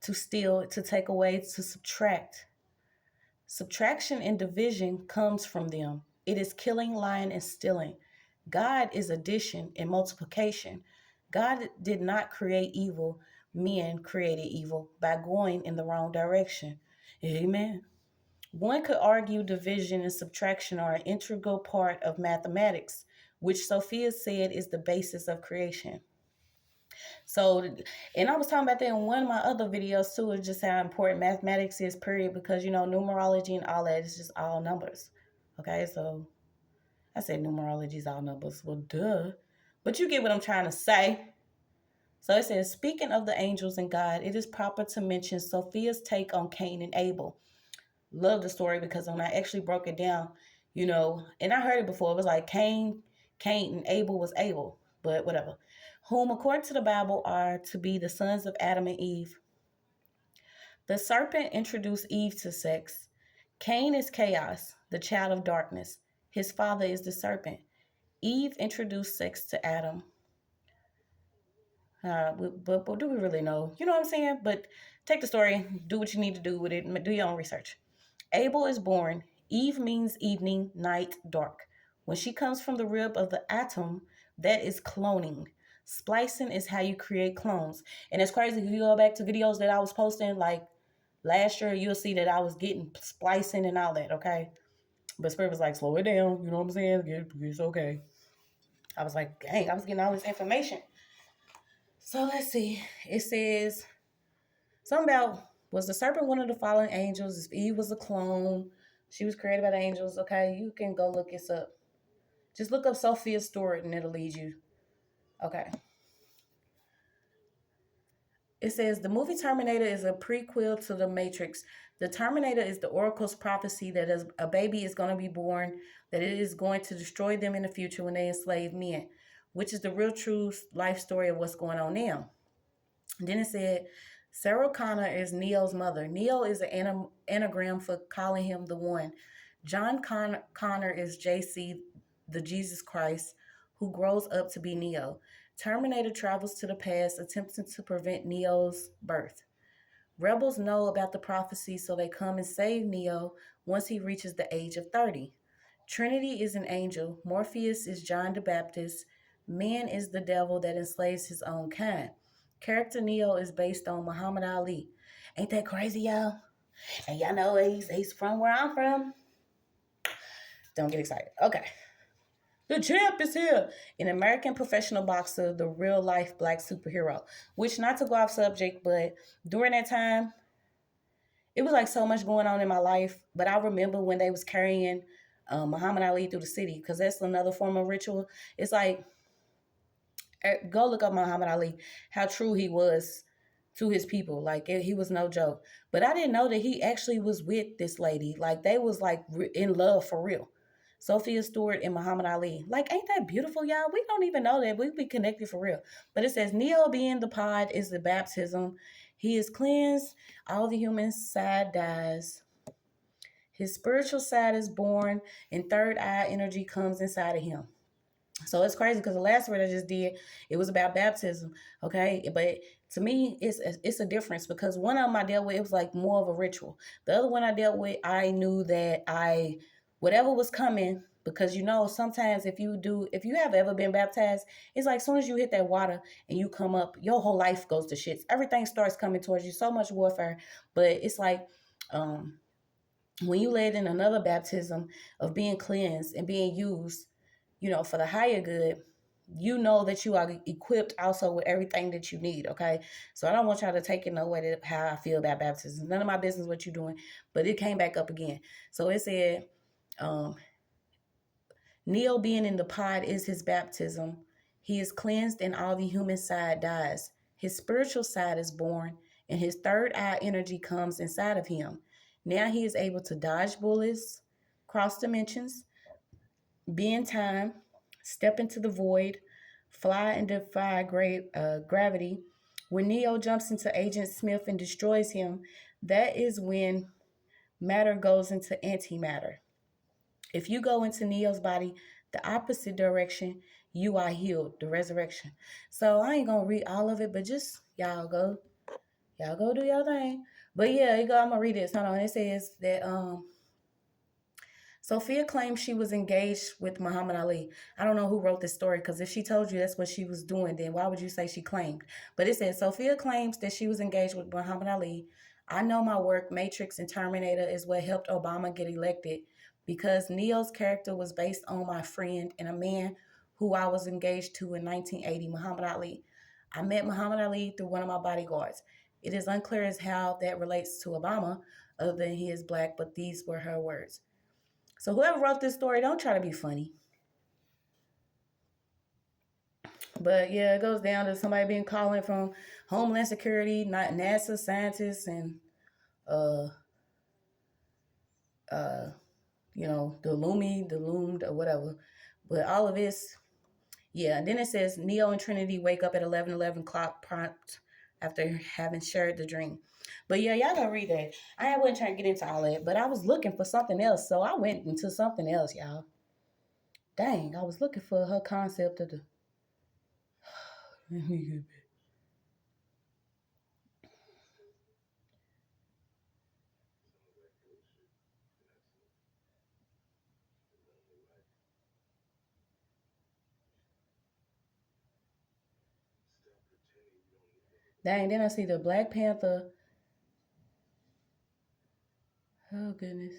to steal, to take away, to subtract. Subtraction and division comes from them. It is killing, lying, and stealing. God is addition and multiplication. God did not create evil. Men created evil by going in the wrong direction. Amen. One could argue division and subtraction are an integral part of mathematics, which Sophia said is the basis of creation. So, and I was talking about that in one of my other videos too, is just how important mathematics is, period, because, you know, numerology and all that is just all numbers. Okay, so I said numerology is all numbers. Well, duh. But you get what I'm trying to say. So it says, speaking of the angels and God, it is proper to mention Sophia's take on Cain and Abel. Love the story because when I actually broke it down, you know, and I heard it before, it was like Cain, and Abel was Abel, but whatever. Whom, according to the Bible, are to be the sons of Adam and Eve. The serpent introduced Eve to sex. Cain is chaos, the child of darkness. His father is the serpent. Eve introduced sex to Adam. But do we really know? You know what I'm saying? But take the story, do what you need to do with it, do your own research. Abel is born. Eve means evening, night, dark. When she comes from the rib of the atom, that is cloning. Splicing is how you create clones. And it's crazy, if you go back to videos that I was posting like last year, you'll see that I was getting splicing and all that, okay? But Spirit was like, slow it down, you know what I'm saying? It's okay. I was like, dang, I was getting all this information. So let's see. It says something about, was the serpent one of the fallen angels? If Eve was a clone, she was created by the angels. Okay, you can go look this up. Just look up Sophia's story and it'll lead you. Okay. It says the movie Terminator is a prequel to The Matrix. The Terminator is the Oracle's prophecy that a baby is going to be born, that it is going to destroy them in the future when they enslave men, which is the real true life story of what's going on now. And then it said, Sarah Connor is Neo's mother. Neo is an anagram for calling him the one. John Connor is JC, the Jesus Christ, who grows up to be Neo. Terminator travels to the past, attempting to prevent Neo's birth. Rebels know about the prophecy, so they come and save Neo once he reaches the age of 30. Trinity is an angel. Morpheus is John the Baptist. Man is the devil that enslaves his own kind. Character Neo is based on Muhammad Ali. Ain't that crazy, y'all? And y'all know he's from where I'm from. Don't get excited. Okay. The champ is here. An American professional boxer, the real life black superhero. Which, not to go off subject, but during that time, it was like so much going on in my life. But I remember when they was carrying Muhammad Ali through the city, because that's another form of ritual. It's like, go look up Muhammad Ali, how true he was to his people. Like, he was no joke. But I didn't know that he actually was with this lady. Like, they was like in love for real. Sophia Stewart and Muhammad Ali. Like, ain't that beautiful, y'all? We don't even know that. We be connected for real. But it says, Neo being the pod is the baptism. He is cleansed. All the human side dies. His spiritual side is born, and third eye energy comes inside of him. So it's crazy because the last word I just did, it was about baptism, okay? But to me, it's a difference because one of them I dealt with, it was like more of a ritual. The other one I dealt with, I knew that whatever was coming, because you know, sometimes if you have ever been baptized, it's like as soon as you hit that water and you come up, your whole life goes to shits. Everything starts coming towards you, so much warfare. But it's like, when you led in another baptism of being cleansed and being used, you know, for the higher good, you know that you are equipped also with everything that you need, okay? So I don't want y'all to take it no way to how I feel about baptism. None of my business what you're doing, but it came back up again. So it said, Neo being in the pod is his baptism. He is cleansed and all the human side dies. His spiritual side is born and his third eye energy comes inside of him. Now he is able to dodge bullets, cross dimensions, be in time, step into the void, fly and defy gravity. When Neo jumps into Agent Smith and destroys him, that is when matter goes into antimatter. If you go into Neo's body the opposite direction, you are healed, the resurrection. So I ain't gonna read all of it, but just y'all go do your thing. But yeah, I'm gonna read this. Hold on. It says that Sophia claims she was engaged with Muhammad Ali. I don't know who wrote this story, because if she told you that's what she was doing, then why would you say she claimed? But it says Sophia claims that she was engaged with Muhammad Ali. I know my work, Matrix and Terminator, is what helped Obama get elected, because Neo's character was based on my friend and a man who I was engaged to in 1980, Muhammad Ali. I met Muhammad Ali through one of my bodyguards. It is unclear as how that relates to Obama, other than he is black, but these were her words. So whoever wrote this story, don't try to be funny. But yeah, it goes down to somebody being calling from Homeland Security, not NASA scientists, and the Loomed, or whatever. But all of this, yeah. And then it says Neo and Trinity wake up at 11:11 clock prompt after having shared the dream. But yeah, y'all gotta read that. I wasn't trying to get into all that, but I was looking for something else, so I went into something else, y'all. Dang, I was looking for her concept of the. Dang, then I see the Black Panther. Oh, goodness.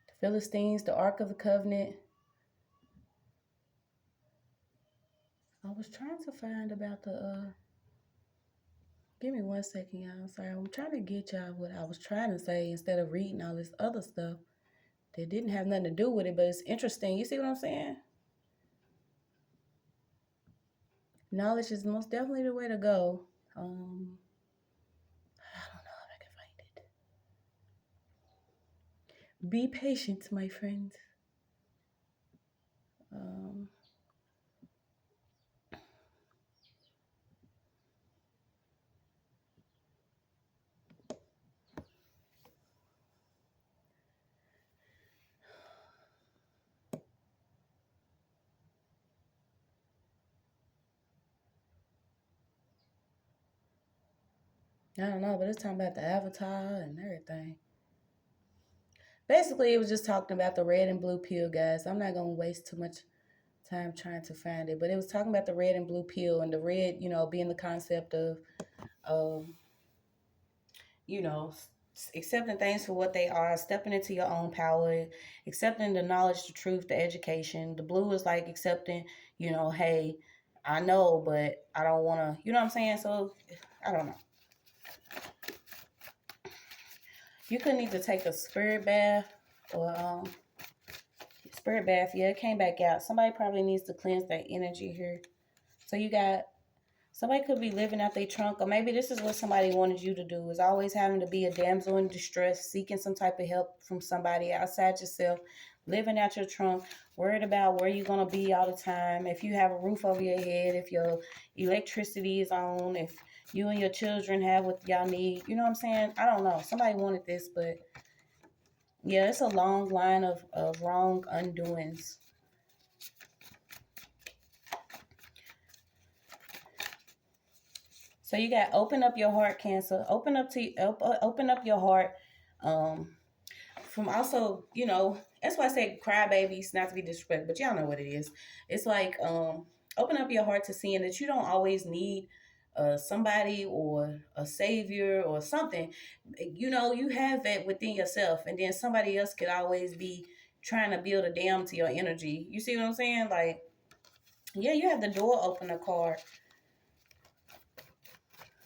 The Philistines, the Ark of the Covenant. I was trying to find about the, give me 1 second, y'all. I'm sorry. I'm trying to get y'all what I was trying to say instead of reading all this other stuff that didn't have nothing to do with it, but it's interesting. You see what I'm saying? Knowledge is most definitely the way to go. I don't know if I can find it. Be patient, my friends. I don't know, but it's talking about the avatar and everything. Basically, it was just talking about the red and blue pill, guys. I'm not going to waste too much time trying to find it, but it was talking about the red and blue pill, and the red, being the concept of, accepting things for what they are, stepping into your own power, accepting the knowledge, the truth, the education. The blue is like accepting, hey, I know, but I don't want to, you know what I'm saying? So, I don't know. You couldn't either take a spirit bath or, spirit bath. Yeah, it came back out. Somebody probably needs to cleanse that energy here. So you got, somebody could be living out their trunk, or maybe this is what somebody wanted you to do, is always having to be a damsel in distress, seeking some type of help from somebody outside yourself, living out your trunk, worried about where you're going to be all the time, if you have a roof over your head, if your electricity is on, if you and your children have what y'all need. You know what I'm saying? I don't know. Somebody wanted this, but yeah, it's a long line of wrong undoings. So you got open up your heart, Cancer. Open up your heart. From also, that's why I say crybabies, not to be disrespectful, but y'all know what it is. It's like open up your heart to seeing that you don't always need somebody or a savior or something. You have that within yourself, and then somebody else could always be trying to build a dam to your energy. You see what I'm saying? Like, yeah, you have the door opener card.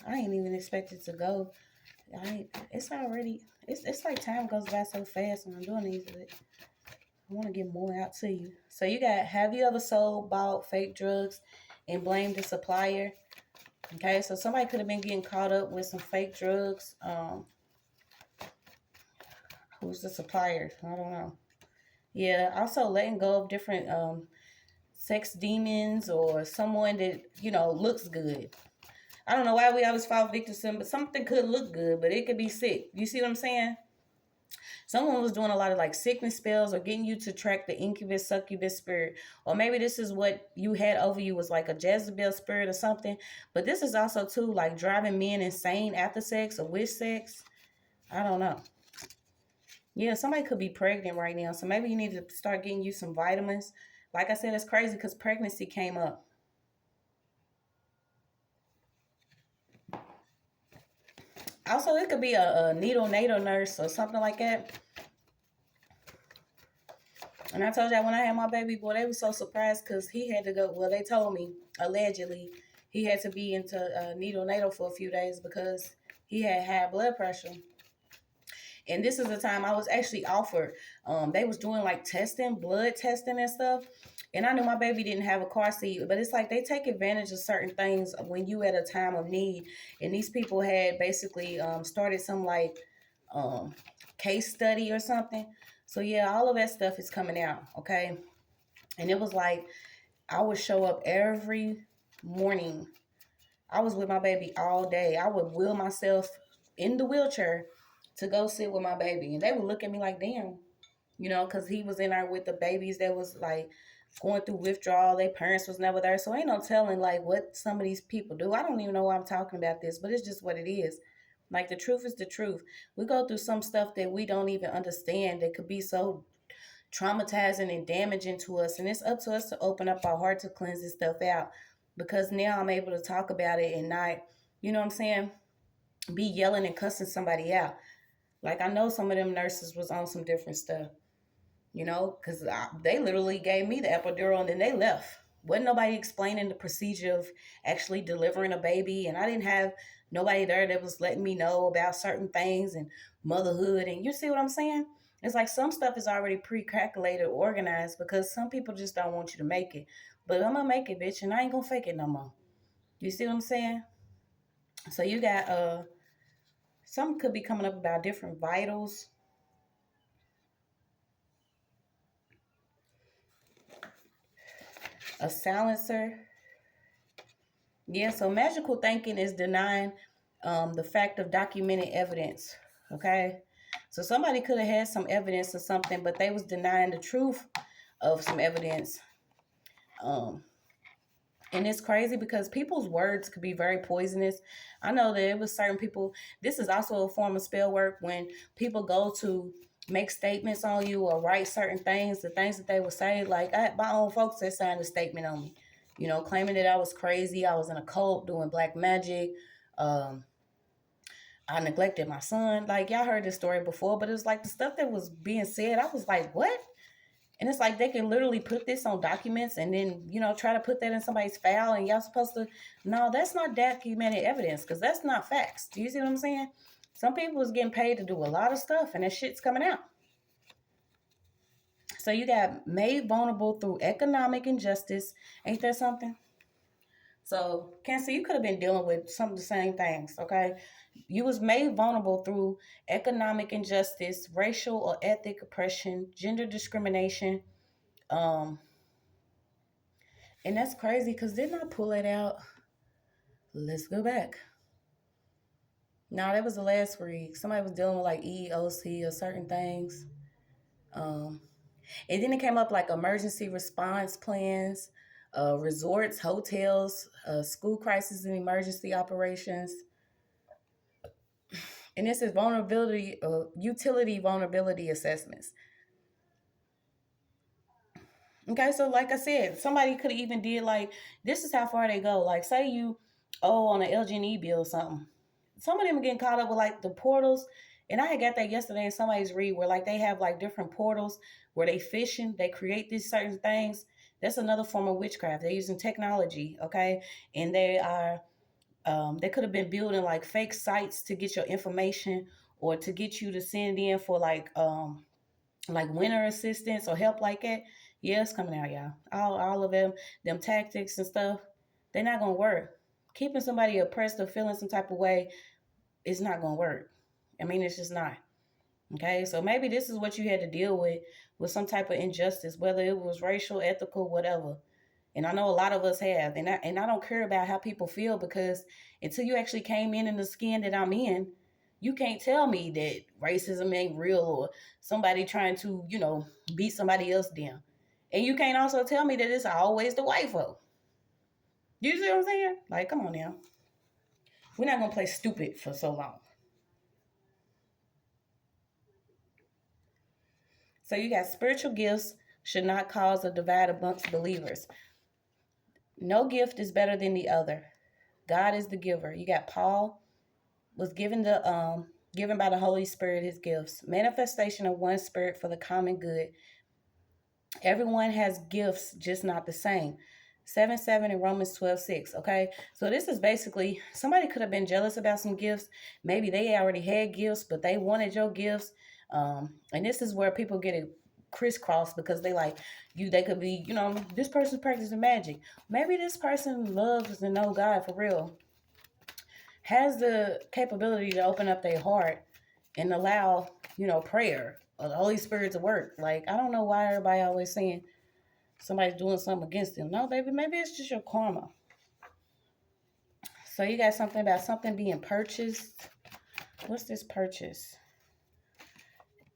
I ain't even expected to go. It's like time goes by so fast when I'm doing these. I want to get more out to you. So you got, have you ever sold, bought fake drugs and blamed the supplier? Okay, so somebody could have been getting caught up with some fake drugs. Who's the supplier? I don't know. Yeah, also letting go of different sex demons or someone that, you know, looks good. I don't know why we always fall victim to them, but something could look good, but it could be sick. You see what I'm saying? Someone was doing a lot of like sickness spells or getting you to track the incubus, succubus spirit. Or maybe this is what you had over you was like a Jezebel spirit or something. But this is also too like driving men insane after sex or with sex. I don't know. Yeah, somebody could be pregnant right now. So maybe you need to start getting you some vitamins. Like I said, it's crazy because pregnancy came up. Also, it could be a neonatal nurse or something like that. And I told y'all when I had my baby boy, they were so surprised because he had to go. Well, they told me, allegedly, he had to be into neonatal for a few days because he had high blood pressure. And this is the time I was actually offered. They was doing like testing, blood testing and stuff. And I knew my baby didn't have a car seat, but it's like they take advantage of certain things when you at a time of need. And these people had basically started some like case study or something. So yeah, all of that stuff is coming out, okay? And it was like I would show up every morning. I was with my baby all day. I would wheel myself in the wheelchair to go sit with my baby. And they would look at me like, damn, you know, because he was in there with the babies that was like going through withdrawal. Their parents was never there. So ain't no telling like what some of these people do. I don't even know why I'm talking about this, but it's just what it is. Like the truth is the truth. We go through some stuff that we don't even understand that could be so traumatizing and damaging to us. And it's up to us to open up our heart to cleanse this stuff out. Because now I'm able to talk about it and not, you know what I'm saying, be yelling and cussing somebody out. Like I know some of them nurses was on some different stuff, you know, because they literally gave me the epidural and then they left. Wasn't nobody explaining the procedure of actually delivering a baby, and I didn't have nobody there that was letting me know about certain things and motherhood. And you see what I'm saying? It's like some stuff is already pre-calculated, organized, because some people just don't want you to make it. But I'm gonna make it, bitch, and I ain't gonna fake it no more. You see what I'm saying? So you got some could be coming up about different vitals. A silencer. Yeah, so magical thinking is denying the fact of documented evidence. Okay, so somebody could have had some evidence or something, but they was denying the truth of some evidence. Um, and it's crazy because people's words could be very poisonous. I know that it was certain people. This is also a form of spell work when people go to make statements on you or write certain things, the things that they would say. Like I had my own folks that signed a statement on me, you know, claiming that I was crazy. I was in a cult doing black magic. Um, I neglected my son. Like y'all heard this story before, but it was like the stuff that was being said. I was like, what? And it's like they can literally put this on documents and then, you know, try to put that in somebody's file and y'all supposed to, no, that's not documented evidence because that's not facts. Do you see what I'm saying? Some people is getting paid to do a lot of stuff and that shit's coming out. So you got made vulnerable through economic injustice. Ain't that something? So, Cancer, you could have been dealing with some of the same things, okay? You was made vulnerable through economic injustice, racial or ethnic oppression, gender discrimination, um, and that's crazy because didn't I pull it out? Let's go back. No, that was the last week. Somebody was dealing with like EOC or certain things. Um, and then it came up like emergency response plans, resorts, hotels, school crisis and emergency operations. And this is vulnerability, utility vulnerability assessments. Okay, so like I said, somebody could have even did like this is how far they go. Like say you owe on an LG&E bill or something. Some of them are getting caught up with like the portals. And I had got that yesterday in somebody's read where like they have like different portals where they fishing, they create these certain things. That's another form of witchcraft. They're using technology, okay? And they could have been building like fake sites to get your information or to get you to send in for like like winter assistance or help like that, yeah, it's coming out, y'all. All of them tactics and stuff, they're not gonna work. Keeping somebody oppressed or feeling some type of way is not gonna work. I mean, it's just not. Okay, so maybe this is what you had to deal with some type of injustice, whether it was racial, ethical, whatever. And I know a lot of us have, and I don't care about how people feel, because until you actually came in the skin that I'm in, you can't tell me that racism ain't real, or somebody trying to, beat somebody else down. And you can't also tell me that it's always the white folk. You see what I'm saying? Like, come on now. We're not gonna play stupid for so long. So you got spiritual gifts should not cause a divide amongst believers. No gift is better than the other. God is the giver. You got Paul was given by the Holy Spirit his gifts. Manifestation of one spirit for the common good. Everyone has gifts, just not the same. 7:7 in Romans 12:6. Okay, so this is basically somebody could have been jealous about some gifts. Maybe they already had gifts, but they wanted your gifts. And this is where people get it crisscrossed, because they like you. They could be, this person's practicing magic. Maybe this person loves and know God for real, has the capability to open up their heart and allow, prayer or the Holy Spirit to work. Like, I don't know why everybody always saying somebody's doing something against them. No, baby, maybe it's just your karma. So you got something about something being purchased. What's this purchase?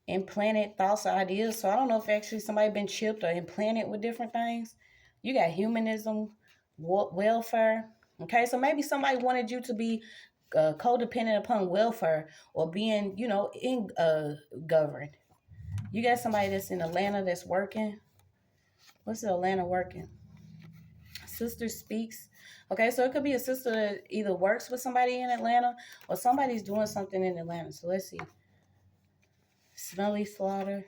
Implanted thoughts or ideas. So I don't know if actually somebody been chipped or implanted with different things. You got humanism, welfare. Okay, so maybe somebody wanted you to be codependent upon welfare or being, governed. You got somebody that's in Atlanta that's working. What's Atlanta working? Sister speaks. Okay, so it could be a sister that either works with somebody in Atlanta or somebody's doing something in Atlanta. So let's see. Smelly Slaughter.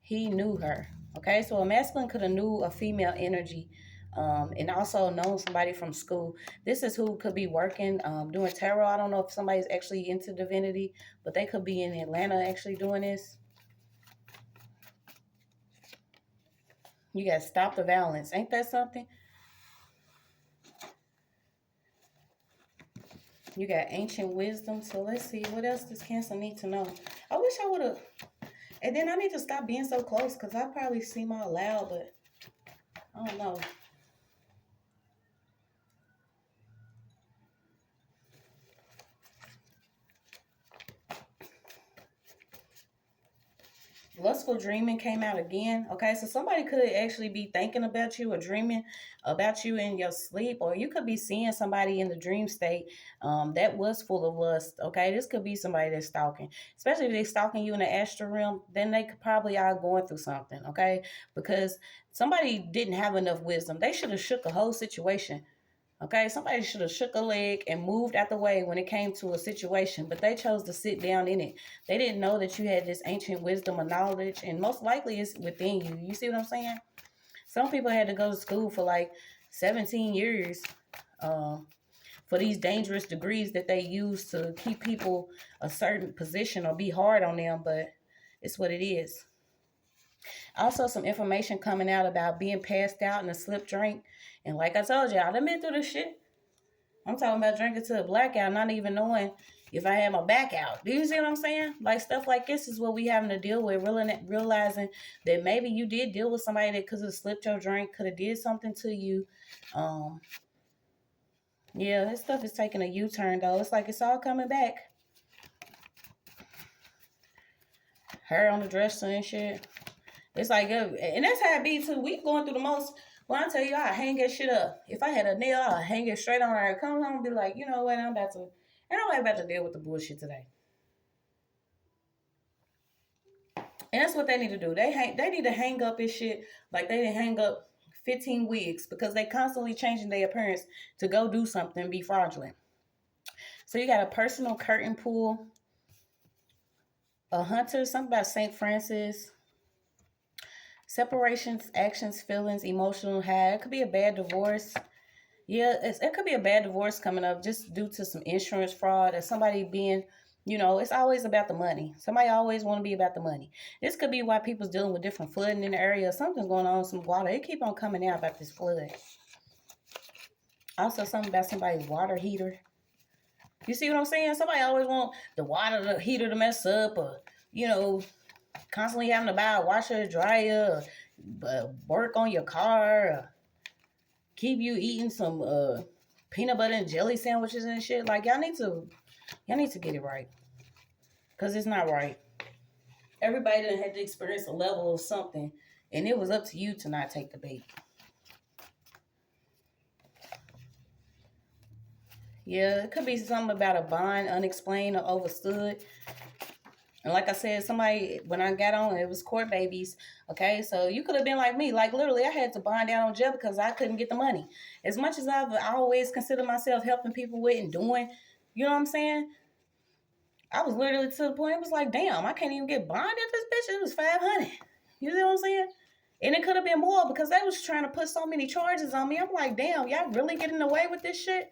He knew her. Okay, so a masculine could have knew a female energy, and also known somebody from school. This is who could be working, doing tarot. I don't know if somebody's actually into divinity, but they could be in Atlanta actually doing this. You got stop the violence. Ain't that something? You got ancient wisdom. So let's see, what else does Cancer need to know? I wish I would have. And then I need to stop being so close, because I probably seem all loud, but I don't know. Lustful dreaming came out again. Okay, so somebody could actually be thinking about you or dreaming about you in your sleep, or you could be seeing somebody in the dream state that was full of lust. Okay, this could be somebody that's stalking, especially if they're stalking you in the astral realm. Then they could probably are going through something. Okay, because somebody didn't have enough wisdom. They should have shook a whole situation. Okay, somebody should have shook a leg and moved out the way when it came to a situation, but they chose to sit down in it. They didn't know that you had this ancient wisdom or knowledge, and most likely it's within you. You see what I'm saying? Some people had to go to school for like 17 years for these dangerous degrees that they use to keep people a certain position or be hard on them, but it's what it is. Also, some information coming out about being passed out in a slip drink. And like I told y'all, I've been through this shit. I'm talking about drinking to a blackout, not even knowing if I had my back out. Do you see what I'm saying? Like, stuff like this is what we having to deal with, realizing that maybe you did deal with somebody that could have slipped your drink, could have did something to you. Yeah, this stuff is taking a U-turn, though. It's like it's all coming back. Her on the dresser and shit. It's like, and that's how it be, too. We going through the most. When I tell you, I hang that shit up. If I had a nail, I'd hang it straight on her. Come home and be like, you know what, ain't nobody about to deal with the bullshit today. And that's what they need to do. They need to hang up this shit like they didn't hang up 15 wigs, because they constantly changing their appearance to go do something and be fraudulent. So you got a personal curtain pull, a hunter, something about St. Francis, separations, actions, feelings, emotional high. It could be a bad divorce. Yeah, it could be a bad divorce coming up just due to some insurance fraud or somebody being You know, it's always about the money. Somebody always want to be about the money. This could be why people's dealing with different flooding in the area. Something's going on with some water. It keep on coming out about this flood. Also, something about somebody's water heater. You see what I'm saying? Somebody always want the heater to mess up, or, you know, constantly having to buy a washer, dryer, work on your car, keep you eating some peanut butter and jelly sandwiches and shit. Like, y'all need to get it right, because it's not right. Everybody done had to experience a level of something, and it was up to you to not take the bait. Yeah, it could be something about a bond, unexplained or overstood. And like I said, somebody, when I got on, it was court babies. Okay, so you could have been like me. Like, literally, I had to bond down on jail because I couldn't get the money. As much as I've always considered myself helping people with and doing, you know what I'm saying? I was literally to the point, it was like, damn, I can't even get bonded this bitch. It was $500. You see what I'm saying? And it could have been more because they was trying to put so many charges on me. I'm like, damn, y'all really getting away with this shit?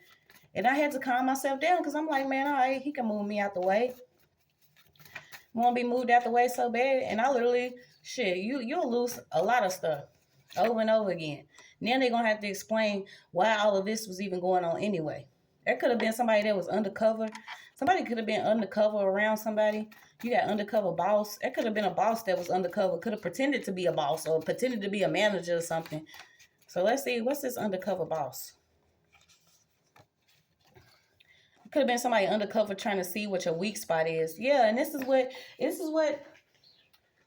And I had to calm myself down because I'm like, man, all right, he can move me out the way. Want to be moved out the way so bad. And I literally, shit, you'll lose a lot of stuff over and over again. Now they're going to have to explain why all of this was even going on anyway. There could have been somebody that was undercover. Somebody could have been undercover around somebody. You got undercover boss. It could have been a boss that was undercover. Could have pretended to be a boss or pretended to be a manager or something. So let's see, what's this undercover boss? Could have been somebody undercover trying to see what your weak spot is. Yeah, and this is what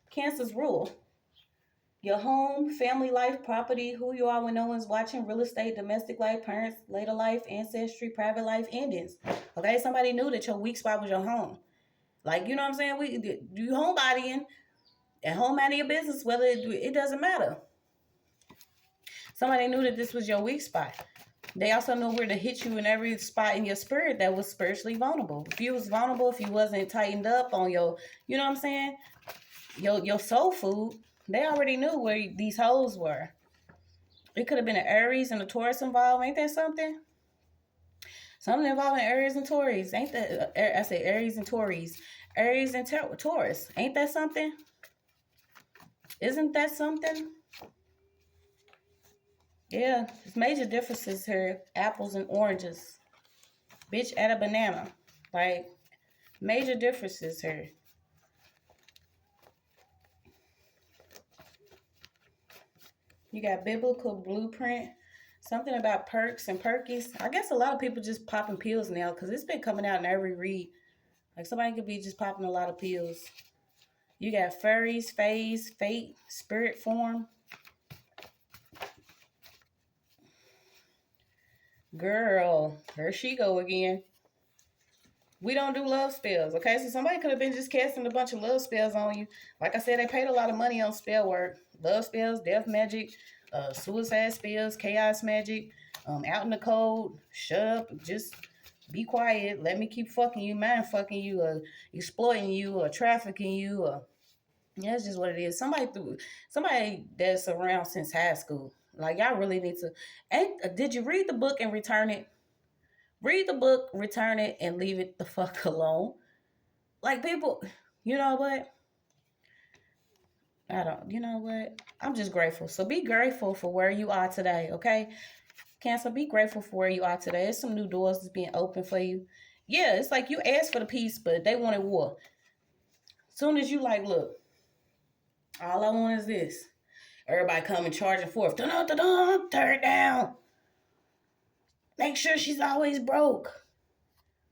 Cancer's rule. Your home, family life, property, who you are when no one's watching, real estate, domestic life, parents, later life, ancestry, private life, endings. Okay, somebody knew that your weak spot was your home. Like, you know what I'm saying? You homebodying and home out of your business, whether it doesn't matter. Somebody knew that this was your weak spot. They also know where to hit you in every spot in your spirit that was spiritually vulnerable. If you was vulnerable, if you wasn't tightened up on your, you know what I'm saying, your soul food, they already knew where these holes were. It could have been an Aries and a Taurus involved. Ain't that something? Something involving Aries and Taurus. Ain't that, I say Aries and Taurus. Aries and Taurus. Ain't that something? Isn't that something? Yeah, there's major differences here. Apples and oranges. Bitch, add a banana. Like, major differences here. You got biblical blueprint. Something about perks and perkies. I guess a lot of people just popping pills now because it's been coming out in every read. Like, somebody could be just popping a lot of pills. You got fairies, phase, fate, spirit form. Girl, here she go again. We don't do love spells, okay? So somebody could have been just casting a bunch of love spells on you. Like I said, they paid a lot of money on spell work. Love spells, death magic, suicide spells, chaos magic, out in the cold, shut up, just be quiet, let me keep fucking you, mind fucking you, exploiting you, or trafficking you, or that's just what it is. Somebody that's around since high school. Like, y'all really need to. Did you read the book and return it? Read the book, return it, and leave it the fuck alone. Like, people, you know what? You know what? I'm just grateful. So be grateful for where you are today, okay? Cancer, be grateful for where you are today. There's some new doors that's being open for you. Yeah, it's like you asked for the peace, but they wanted war. Soon as you like, look, all I want is this. Everybody coming charging forth. Dun-dun-dun-dun, tear it down. Make sure she's always broke.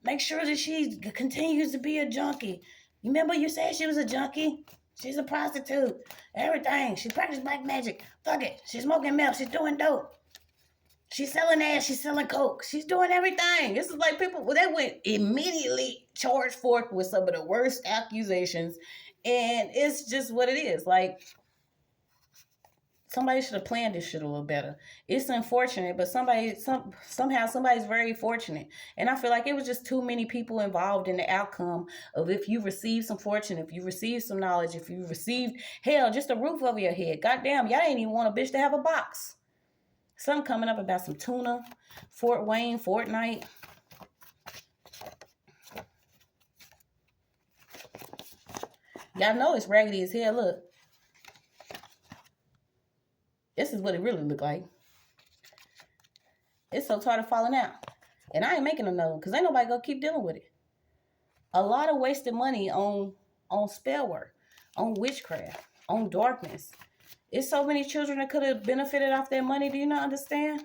Make sure that she continues to be a junkie. You remember you said she was a junkie? She's a prostitute. Everything. She practiced black magic. Fuck it. She's smoking meth. She's doing dope. She's selling ass. She's selling coke. She's doing everything. This is like people, they went immediately charged forth with some of the worst accusations. And it's just what it is. Like, somebody should have planned this shit a little better. It's unfortunate, but somehow somebody's very fortunate. And I feel like it was just too many people involved in the outcome of if you receive some fortune, if you receive some knowledge, if you received, hell, just a roof over your head. Goddamn, y'all ain't even want a bitch to have a box. Something coming up about some tuna, Fort Wayne, Fortnite. Y'all know it's raggedy as hell. Look. This is what it really look like. It's so tired of falling out. And I ain't making another one because ain't nobody gonna keep dealing with it. A lot of wasted money on spell work, on witchcraft, on darkness. It's so many children that could have benefited off their money. Do you not understand?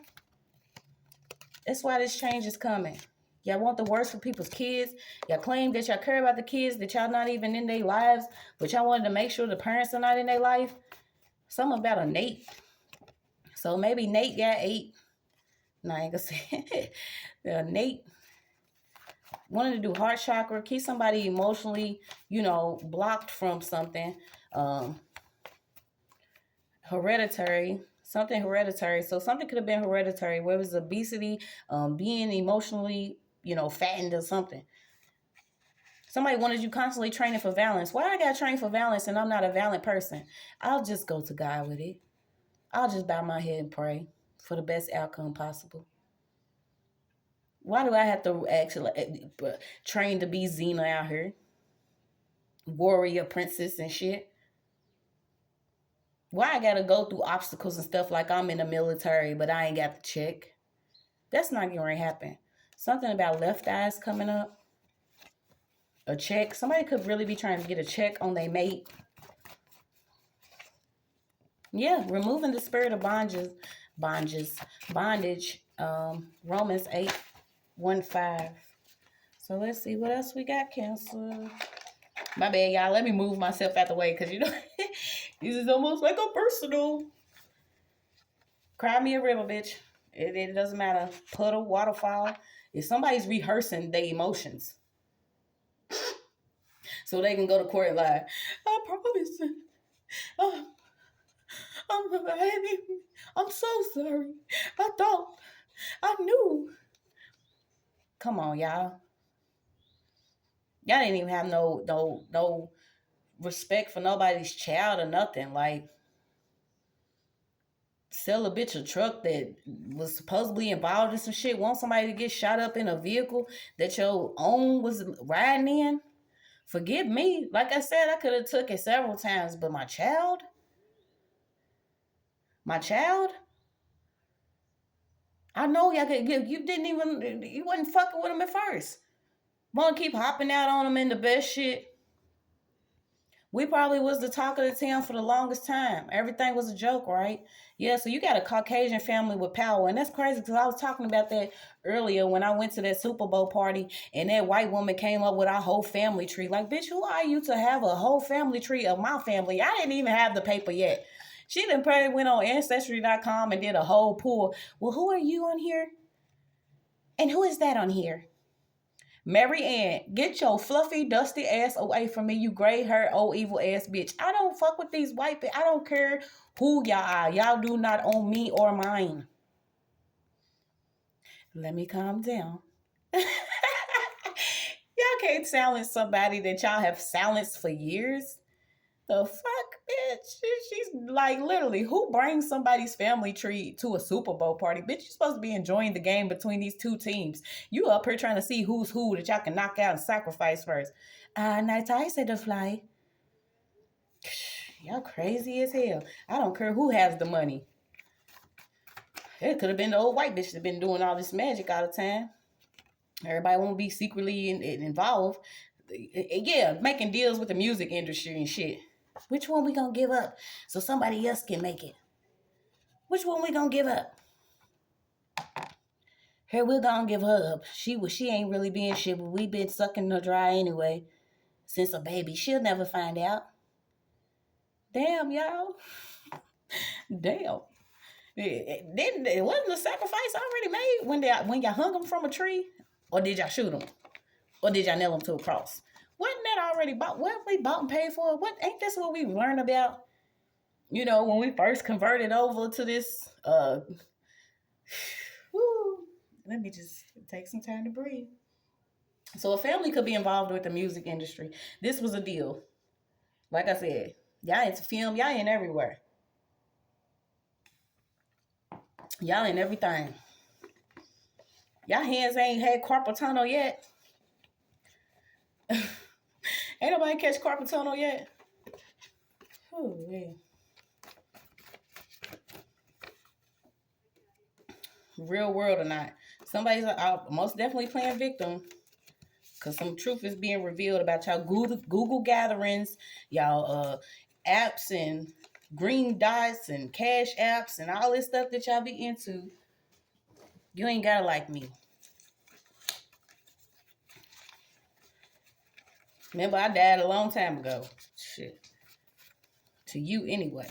That's why this change is coming. Y'all want the worst for people's kids. Y'all claim that y'all care about the kids, that y'all not even in their lives, but y'all wanted to make sure the parents are not in their life. Something about a Nate. So maybe Nate got 8. No, I ain't gonna say it. Nate wanted to do heart chakra, keep somebody emotionally, blocked from something. Hereditary. Something hereditary. So something could have been hereditary, whether it's obesity, being emotionally, fattened or something. Somebody wanted you constantly training for violence. Why I gotta train for violence and I'm not a violent person? I'll just go to God with it. I'll just bow my head and pray for the best outcome possible. Why do I have to actually train to be Xena out here? Warrior princess and shit. Why I gotta go through obstacles and stuff like I'm in the military, but I ain't got the check? That's not gonna happen. Something about left eyes coming up. A check. Somebody could really be trying to get a check on their mate. Yeah, removing the spirit of bondage. Romans 8:1-5. So let's see what else we got, Cancer. My bad, y'all. Let me move myself out the way because this is almost like a personal. Cry me a river, bitch. It doesn't matter. Puddle, waterfall. If somebody's rehearsing their emotions, so they can go to court and lie, I promise. I'm so sorry. I knew. Come on, y'all. Y'all didn't even have no respect for nobody's child or nothing. Like, sell a bitch a truck that was supposedly involved in some shit. Want somebody to get shot up in a vehicle that your own was riding in? Forgive me. Like I said, I could have took it several times, but my child? I know y'all could. You wasn't fucking with him at first. Want to keep hopping out on him in the best shit. We probably was the talk of the town for the longest time. Everything was a joke, right? Yeah, so you got a Caucasian family with power. And that's crazy because I was talking about that earlier when I went to that Super Bowl party and that white woman came up with our whole family tree. Like, bitch, who are you to have a whole family tree of my family? I didn't even have the paper yet. She then probably went on Ancestry.com and did a whole pool. Well, who are you on here? And who is that on here? Mary Ann, get your fluffy, dusty ass away from me, you gray hair, old evil ass bitch. I don't fuck with these white people. I don't care who y'all are. Y'all do not own me or mine. Let me calm down. Y'all can't silence somebody that y'all have silenced for years. The fuck, bitch? She's like, literally, who brings somebody's family tree to a Super Bowl party? Bitch, you're supposed to be enjoying the game between these two teams. You up here trying to see who's who that y'all can knock out and sacrifice first. Night I said to fly. Y'all crazy as hell. I don't care who has the money. It could have been the old white bitch that been doing all this magic all the time. Everybody won't be secretly involved. Yeah, making deals with the music industry and shit. Which one we gonna give up so somebody else can make it? Which one we gonna give up? Here, we're gonna give her up. She ain't really being shit, but we been sucking her dry anyway since a baby. She'll never find out. Damn, y'all. Damn. It wasn't the sacrifice already made when y'all hung them from a tree? Or did y'all shoot them? Or did y'all nail them to a cross? Wasn't that already bought? What we bought and paid for? What ain't this what we learned about? When we first converted over to this, let me just take some time to breathe. So a family could be involved with the music industry. This was a deal. Like I said, y'all into film, y'all in everywhere. Y'all in everything. Y'all hands ain't had carpal tunnel yet. Ain't nobody catch carpal tunnel yet. Oh, yeah. Real world or not. Somebody's most definitely playing victim. Because some truth is being revealed about y'all Google gatherings, y'all apps and green dots and cash apps and all this stuff that y'all be into. You ain't gotta like me. Remember, I died a long time ago. Shit. To you anyway.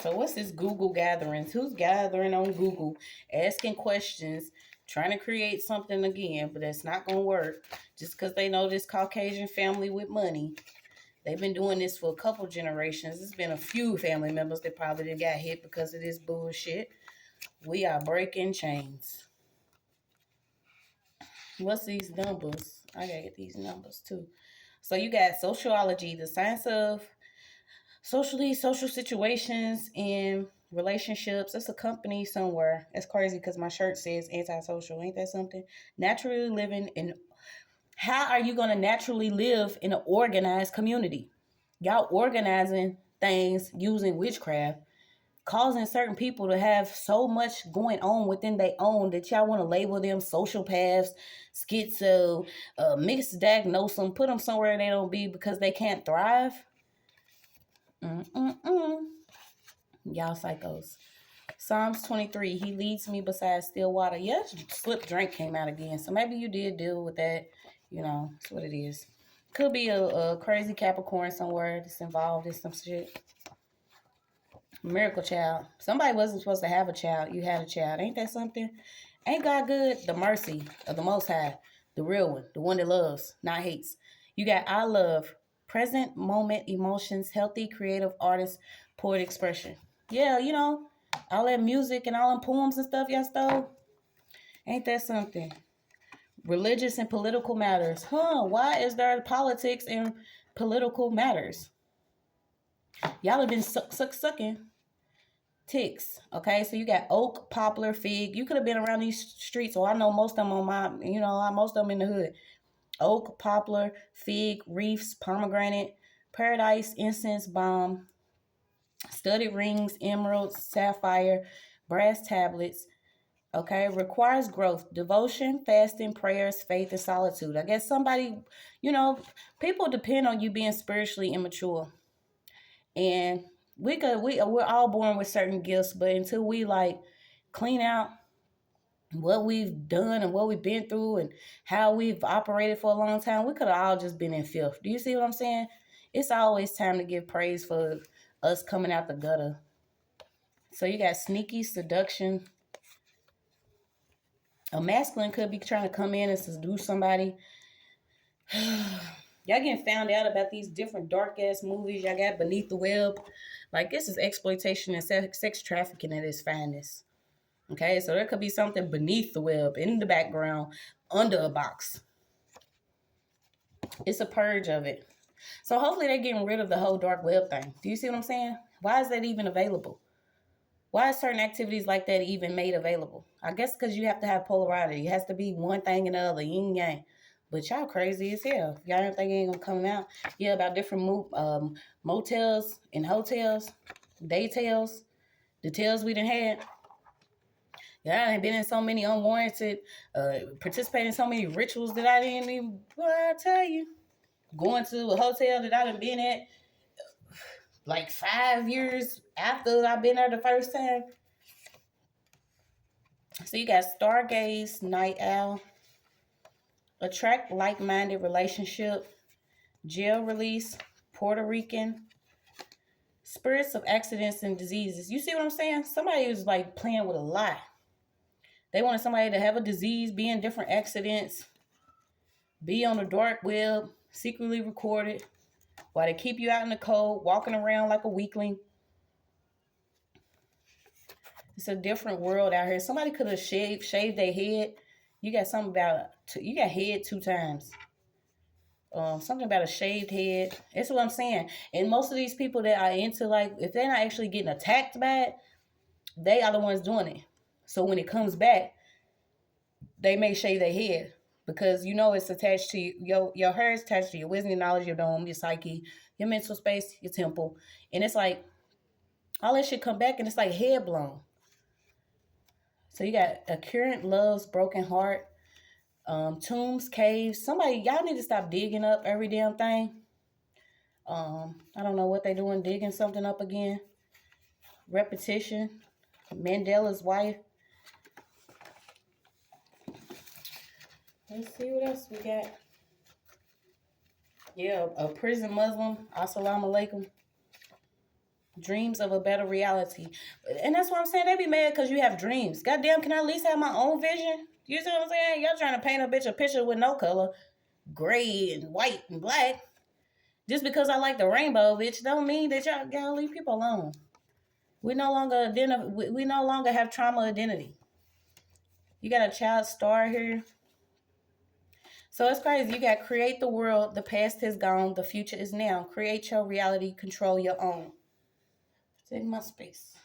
So what's this Google gatherings? Who's gathering on Google, asking questions, trying to create something again, but that's not going to work just because they know this Caucasian family with money. They've been doing this for a couple generations. There's been a few family members that probably didn't got hit because of this bullshit. We are breaking chains. What's these numbers? I gotta get these numbers too. So you got sociology, the science of social situations and relationships. It's a company somewhere. That's crazy because my shirt says antisocial. Ain't that something? Naturally living in. How are you going to naturally live in an organized community? Y'all organizing things using witchcraft, causing certain people to have so much going on within their own that y'all want to label them sociopaths, schizo, misdiagnose them, put them somewhere they don't be because they can't thrive. Y'all psychos. Psalms 23, he leads me beside still water. Yes, slip drink came out again. So maybe you did deal with that. You know, that's what it is. Could be a crazy Capricorn somewhere that's involved in some shit. Miracle child. Somebody wasn't supposed to have a child. You had a child. Ain't that something? Ain't God good? The mercy of the Most High. The real one. The one that loves, not hates. You got I love. Present moment emotions. Healthy creative artist. Poet expression. Yeah, you know, all that music and all them poems and stuff y'all stole. Ain't that something? Religious and political matters. Why is there politics and political matters? Y'all have been sucking ticks. Okay, so you got oak, poplar, fig. You could have been around these streets, or I know most of them on my, most of them in the hood. Oak, poplar, fig, reefs, pomegranate, paradise, incense, balm, studded rings, emeralds, sapphire, brass tablets. Okay, requires growth, devotion, fasting, prayers, faith, and solitude. I guess somebody, people depend on you being spiritually immature. And we're all born with certain gifts, but until we like clean out what we've done and what we've been through and how we've operated for a long time, we could have all just been in filth. Do you see what I'm saying? It's always time to give praise for us coming out the gutter. So you got sneaky seduction. A masculine could be trying to come in and seduce somebody. Y'all getting found out about these different dark ass movies y'all got beneath the web. Like, this is exploitation and sex trafficking at its finest. Okay, so there could be something beneath the web, in the background, under a box. It's a purge of it. So hopefully they're getting rid of the whole dark web thing. Do you see what I'm saying? Why is that even available? Why is certain activities like that even made available? I guess because you have to have polarity. It has to be one thing and the other, yin yang. But y'all crazy as hell. Y'all don't think it ain't gonna come out? Yeah, about different motels and hotels, daytales, the tales we done had. Yeah, I ain't been in so many unwarranted, participating in so many rituals that I didn't even, I tell you. Going to a hotel that I done been at like 5 years after I've been there the first time. So you got stargaze, night owl, attract like-minded relationship, jail release, Puerto Rican, spirits of accidents and diseases. You see what I'm saying? Somebody was like playing with a lie. They wanted somebody to have a disease, be in different accidents, be on the dark web, secretly recorded, while they keep you out in the cold, walking around like a weakling. It's a different world out here. Somebody could have shaved their head. You got something about, you got head 2 times. Something about a shaved head. That's what I'm saying. And most of these people that are into, like, if they're not actually getting attacked by it, they are the ones doing it. So when it comes back, they may shave their head. because you know it's attached to your hair is attached to your wisdom, your knowledge, your dome, your psyche, your mental space, your temple. And it's like all that shit come back and it's like head blown. So you got a current love's broken heart, tombs, caves. Somebody, y'all need to stop digging up every damn thing. I don't know what they doing, digging something up again. Repetition. Mandela's wife. Let's see what else we got. Yeah, a prison Muslim. Assalamu alaikum. Dreams of a better reality. And that's what I'm saying. They be mad because you have dreams. Goddamn, can I at least have my own vision? You see what I'm saying? Y'all trying to paint a bitch a picture with no color. Gray and white and black. Just because I like the rainbow, bitch, don't mean that y'all gotta leave people alone. We no longer have trauma identity. You got a child star here. So it's crazy. You got create the world. The past is gone. The future is now. Create your reality. Control your own. Take my space.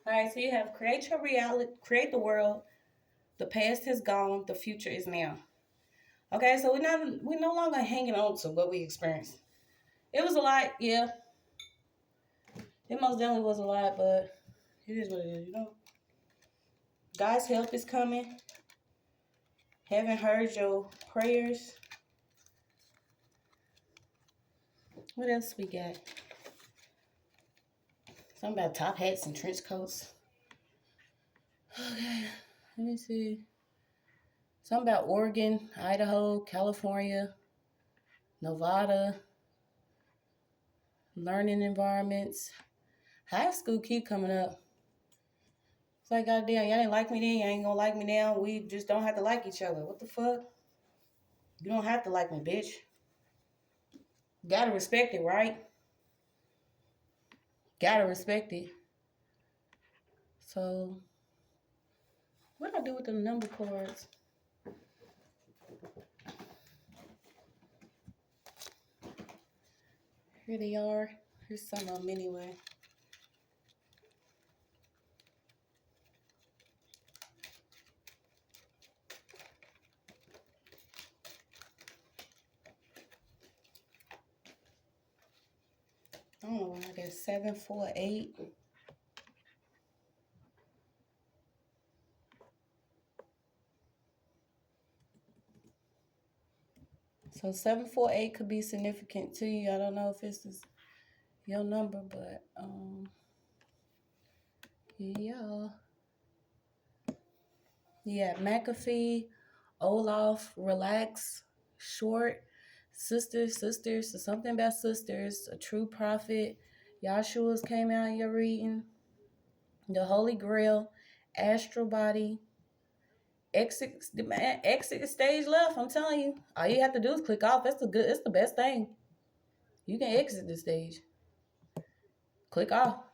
All right, so you have create your reality, create the world. The past is gone. The future is now. Okay, so we're no longer hanging on to what we experienced. It was a lot, yeah. It most definitely was a lot, but it is what it is, you know. God's help is coming. Haven't heard your prayers. What else we got? Something about top hats and trench coats. Okay, let me see. Something about Oregon, Idaho, California, Nevada. Learning environments. High school keep coming up. It's like, goddamn, y'all didn't like me then, y'all ain't gonna like me now. We just don't have to like each other. What the fuck? You don't have to like me, bitch. Gotta respect it, right? Gotta respect it. So, what do I do with the number cards? Here they are. Here's some of them anyway. I don't know, I guess 7, 4, 8. So 7, 4, 8 could be significant to you. I don't know if this is your number, but yeah. Yeah, McAfee, Olaf, Relax, Short, Sisters, so something about sisters, a true prophet, Yahshua's came out in your reading, the Holy Grail, Astral Body, exit stage left. I'm telling you, all you have to do is click off. It's the best thing. You can exit the stage. Click off.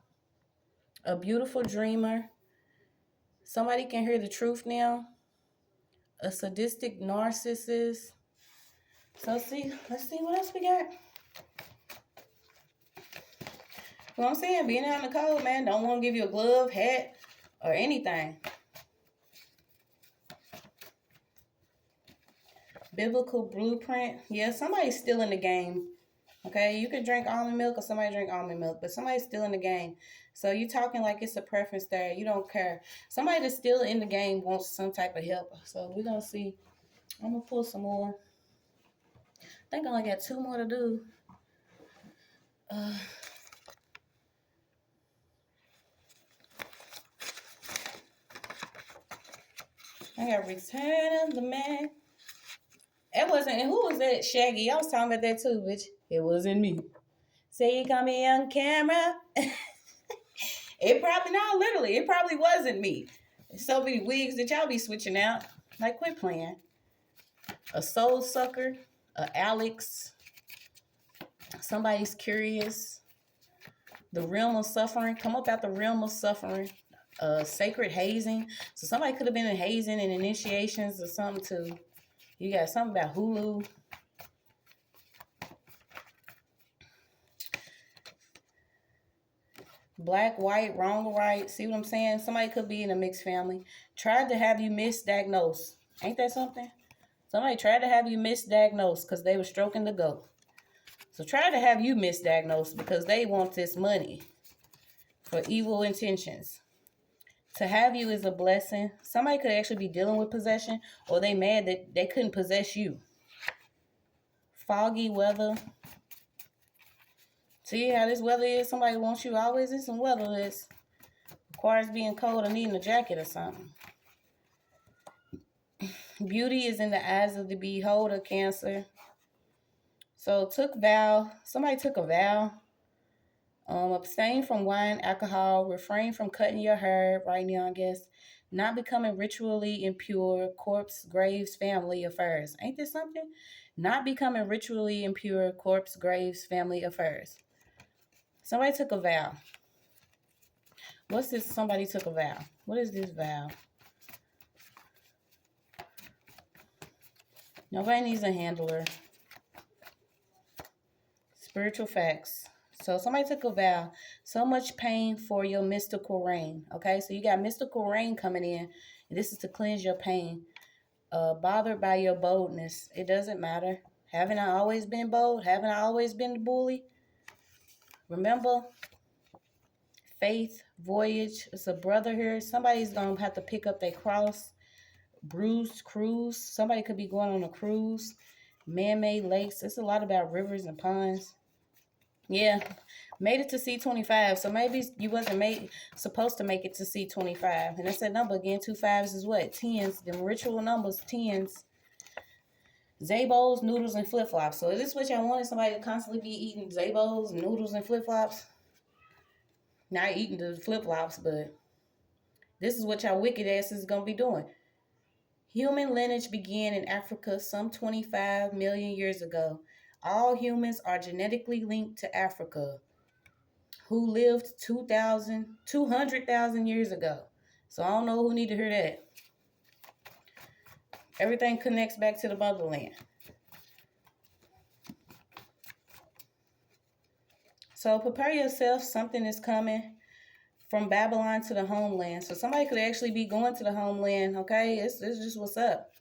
A beautiful dreamer. Somebody can hear the truth now. A sadistic narcissist. So let's see what else we got. Well, I'm saying, being out in the cold, man, don't want to give you a glove, hat, or anything. Biblical blueprint. Yeah, somebody's still in the game. Okay, you can drink almond milk or somebody drink almond milk, but somebody's still in the game. So you talking like it's a preference there. You don't care. Somebody that's still in the game wants some type of help. So we're going to see. I'm going to pull some more. think I only got 2 more to do. I got Return of the Man. It wasn't, and who was that? Shaggy. I was talking about that too, bitch. It wasn't me. Say you got me on camera. It probably, no, literally, it probably wasn't me. So many wigs that y'all be switching out. Like, quit playing. A soul sucker, a Alex, somebody's curious. The realm of suffering. Come up out the realm of suffering. Sacred hazing. So somebody could have been in hazing and initiations or something too. You got something about Hulu. Black, white, wrong or right. See what I'm saying? Somebody could be in a mixed family. Tried to have you misdiagnosed. Ain't that something? Somebody tried to have you misdiagnosed because they were stroking the goat. So try to have you misdiagnosed because they want this money for evil intentions. To have you is a blessing. Somebody could actually be dealing with possession, or they mad that they couldn't possess you. Foggy weather. See how this weather is? Somebody wants you always in some weather that requires being cold or needing a jacket or something. Beauty is in the eyes of the beholder, Cancer. So somebody took a vow. Abstain from wine, alcohol, refrain from cutting your hair right now, I guess. Not becoming ritually impure, corpse, graves, family affairs. Ain't this something? Not becoming ritually impure, corpse, graves, family affairs. Somebody took a vow. What's this? Somebody took a vow. What is this vow? Nobody needs a handler. Spiritual facts. So somebody took a vow. So much pain for your mystical rain. Okay, so you got mystical rain coming in. And this is to cleanse your pain. Bothered by your boldness. It doesn't matter. Haven't I always been bold? Haven't I always been the bully? Remember, faith, voyage. It's a brother here. Somebody's going to have to pick up their cross. Bruised cruise. Somebody could be going on a cruise. Man-made lakes. It's a lot about rivers and ponds. Yeah, made it to C25. So maybe you wasn't supposed to make it to C25. And that's that number again. 2 5s is what? 10s. Them ritual numbers, 10s. Zabos, noodles, and flip-flops. So is this what y'all wanted? Somebody to constantly be eating Zabos, noodles, and flip-flops? Not eating the flip-flops, but this is what y'all wicked asses is going to be doing. Human lineage began in Africa some 25 million years ago. All humans are genetically linked to Africa, who lived 200,000 years ago. So I don't know who need to hear that. Everything connects back to the motherland. So prepare yourself. Something is coming from Babylon to the homeland. So somebody could actually be going to the homeland, okay? It's just what's up.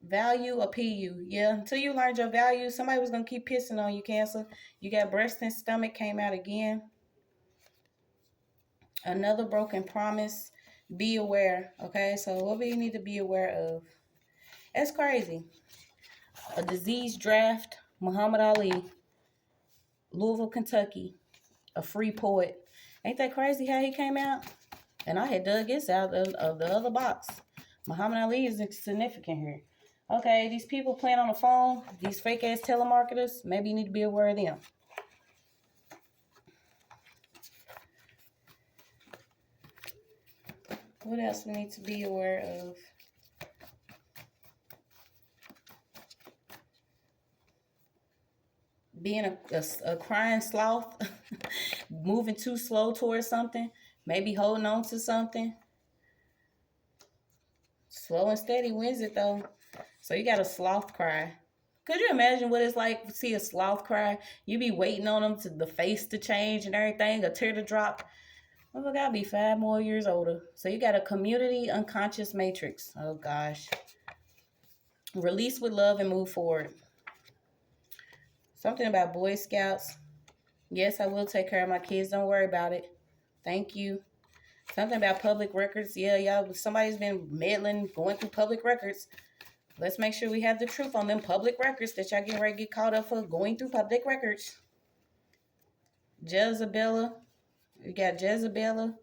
Value or PU. Yeah, until you learned your value, somebody was going to keep pissing on you, Cancer. You got breast and stomach came out again. Another broken promise. Be aware, okay? So what do you need to be aware of? That's crazy. A disease draft. Muhammad Ali. Louisville, Kentucky. A free poet. Ain't that crazy how he came out? And I had dug this out of the other box. Muhammad Ali is significant here. Okay, these people playing on the phone, these fake-ass telemarketers, maybe you need to be aware of them. What else we need to be aware of? Being a crying sloth, moving too slow towards something, maybe holding on to something. Slow and steady wins it, though. So you got a sloth cry. Could you imagine what it's like to see a sloth cry? You be waiting on them the face to change and everything, a tear to drop. Oh, I gotta be 5 more years older. So you got a community unconscious matrix. Oh, gosh. Release with love and move forward. Something about Boy Scouts. Yes, I will take care of my kids. Don't worry about it. Thank you. Something about public records. Yeah, y'all. Somebody's been meddling, going through public records. Let's make sure we have the truth on them public records that y'all getting ready to get caught up for going through public records. Jezebella. We got Jezebella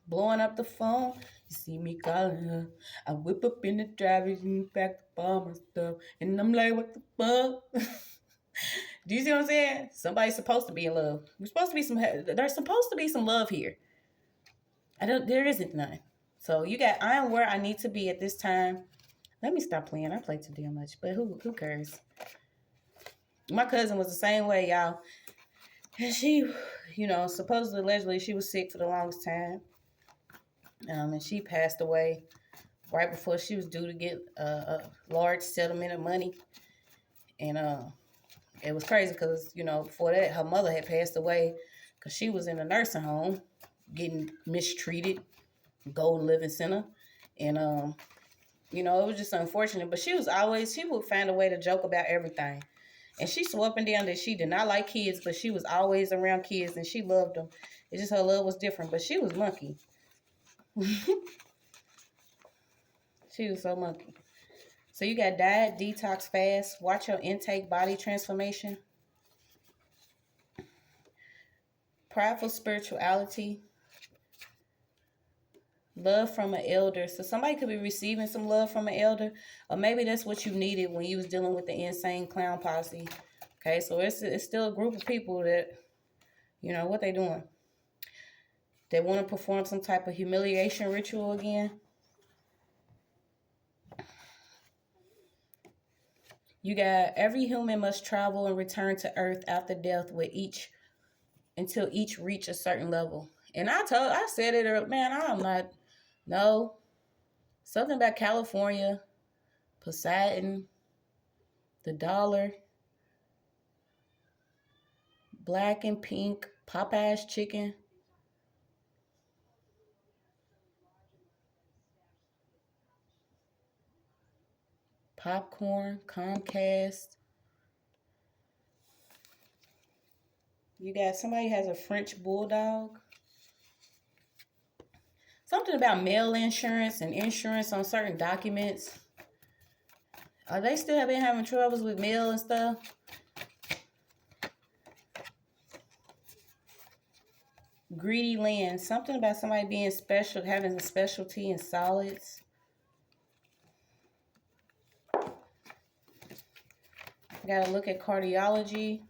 blowing up the phone. You see me calling her. I whip up in the driveway and back to all my stuff. And I'm like, what the fuck? Do you see what I'm saying? Somebody's supposed to be in love. There's supposed to be some love here. There isn't none. So you got, I am where I need to be at this time. Let me stop playing. I play too damn much, but who cares? My cousin was the same way, y'all. And she, you know, supposedly, allegedly, she was sick for the longest time. And she passed away right before she was due to get a large settlement of money. And it was crazy because, you know, before that, her mother had passed away because she was in a nursing home getting mistreated, Golden Living Center. And, you know, it was just unfortunate. But she would find a way to joke about everything. And she swore up and down that she did not like kids, but she was always around kids and she loved them. It's just her love was different, but she was monkey. She was so monkey. So you got diet, detox, fast, watch your intake, body transformation, prideful spirituality, love from an elder. So somebody could be receiving some love from an elder, or maybe that's what you needed when you was dealing with the insane clown posse. Okay, so it's still a group of people that, you know, what they doing? They want to perform some type of humiliation ritual again. You got every human must travel and return to earth after death until each reach a certain level. And I said it earlier, man, I'm not, no. Something about California, Poseidon, the dollar, black and pink, Popeye's chicken. Popcorn, Comcast. You got somebody has a French bulldog. Something about mail insurance and insurance on certain documents. Are they still been having troubles with mail and stuff? Greedy land. Something about somebody being special, having a specialty in solids. Gotta look at cardiology.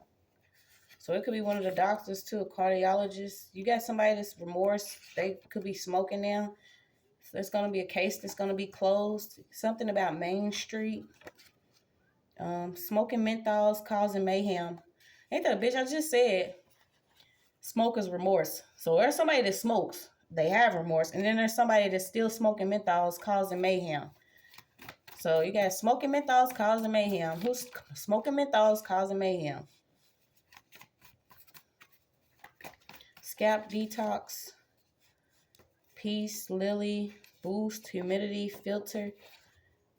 So it could be one of the doctors too, a cardiologist. You got somebody that's remorse. They could be smoking now. So there's going to be a case that's going to be closed. Something about Main Street. Smoking menthols causing mayhem. Ain't that a bitch? I just said smoker's remorse. So there's somebody that smokes. They have remorse. And then there's somebody that's still smoking menthols causing mayhem. So you got smoking menthols causing mayhem. Who's smoking menthols causing mayhem? Scalp detox. Peace, lily, boost, humidity, filter,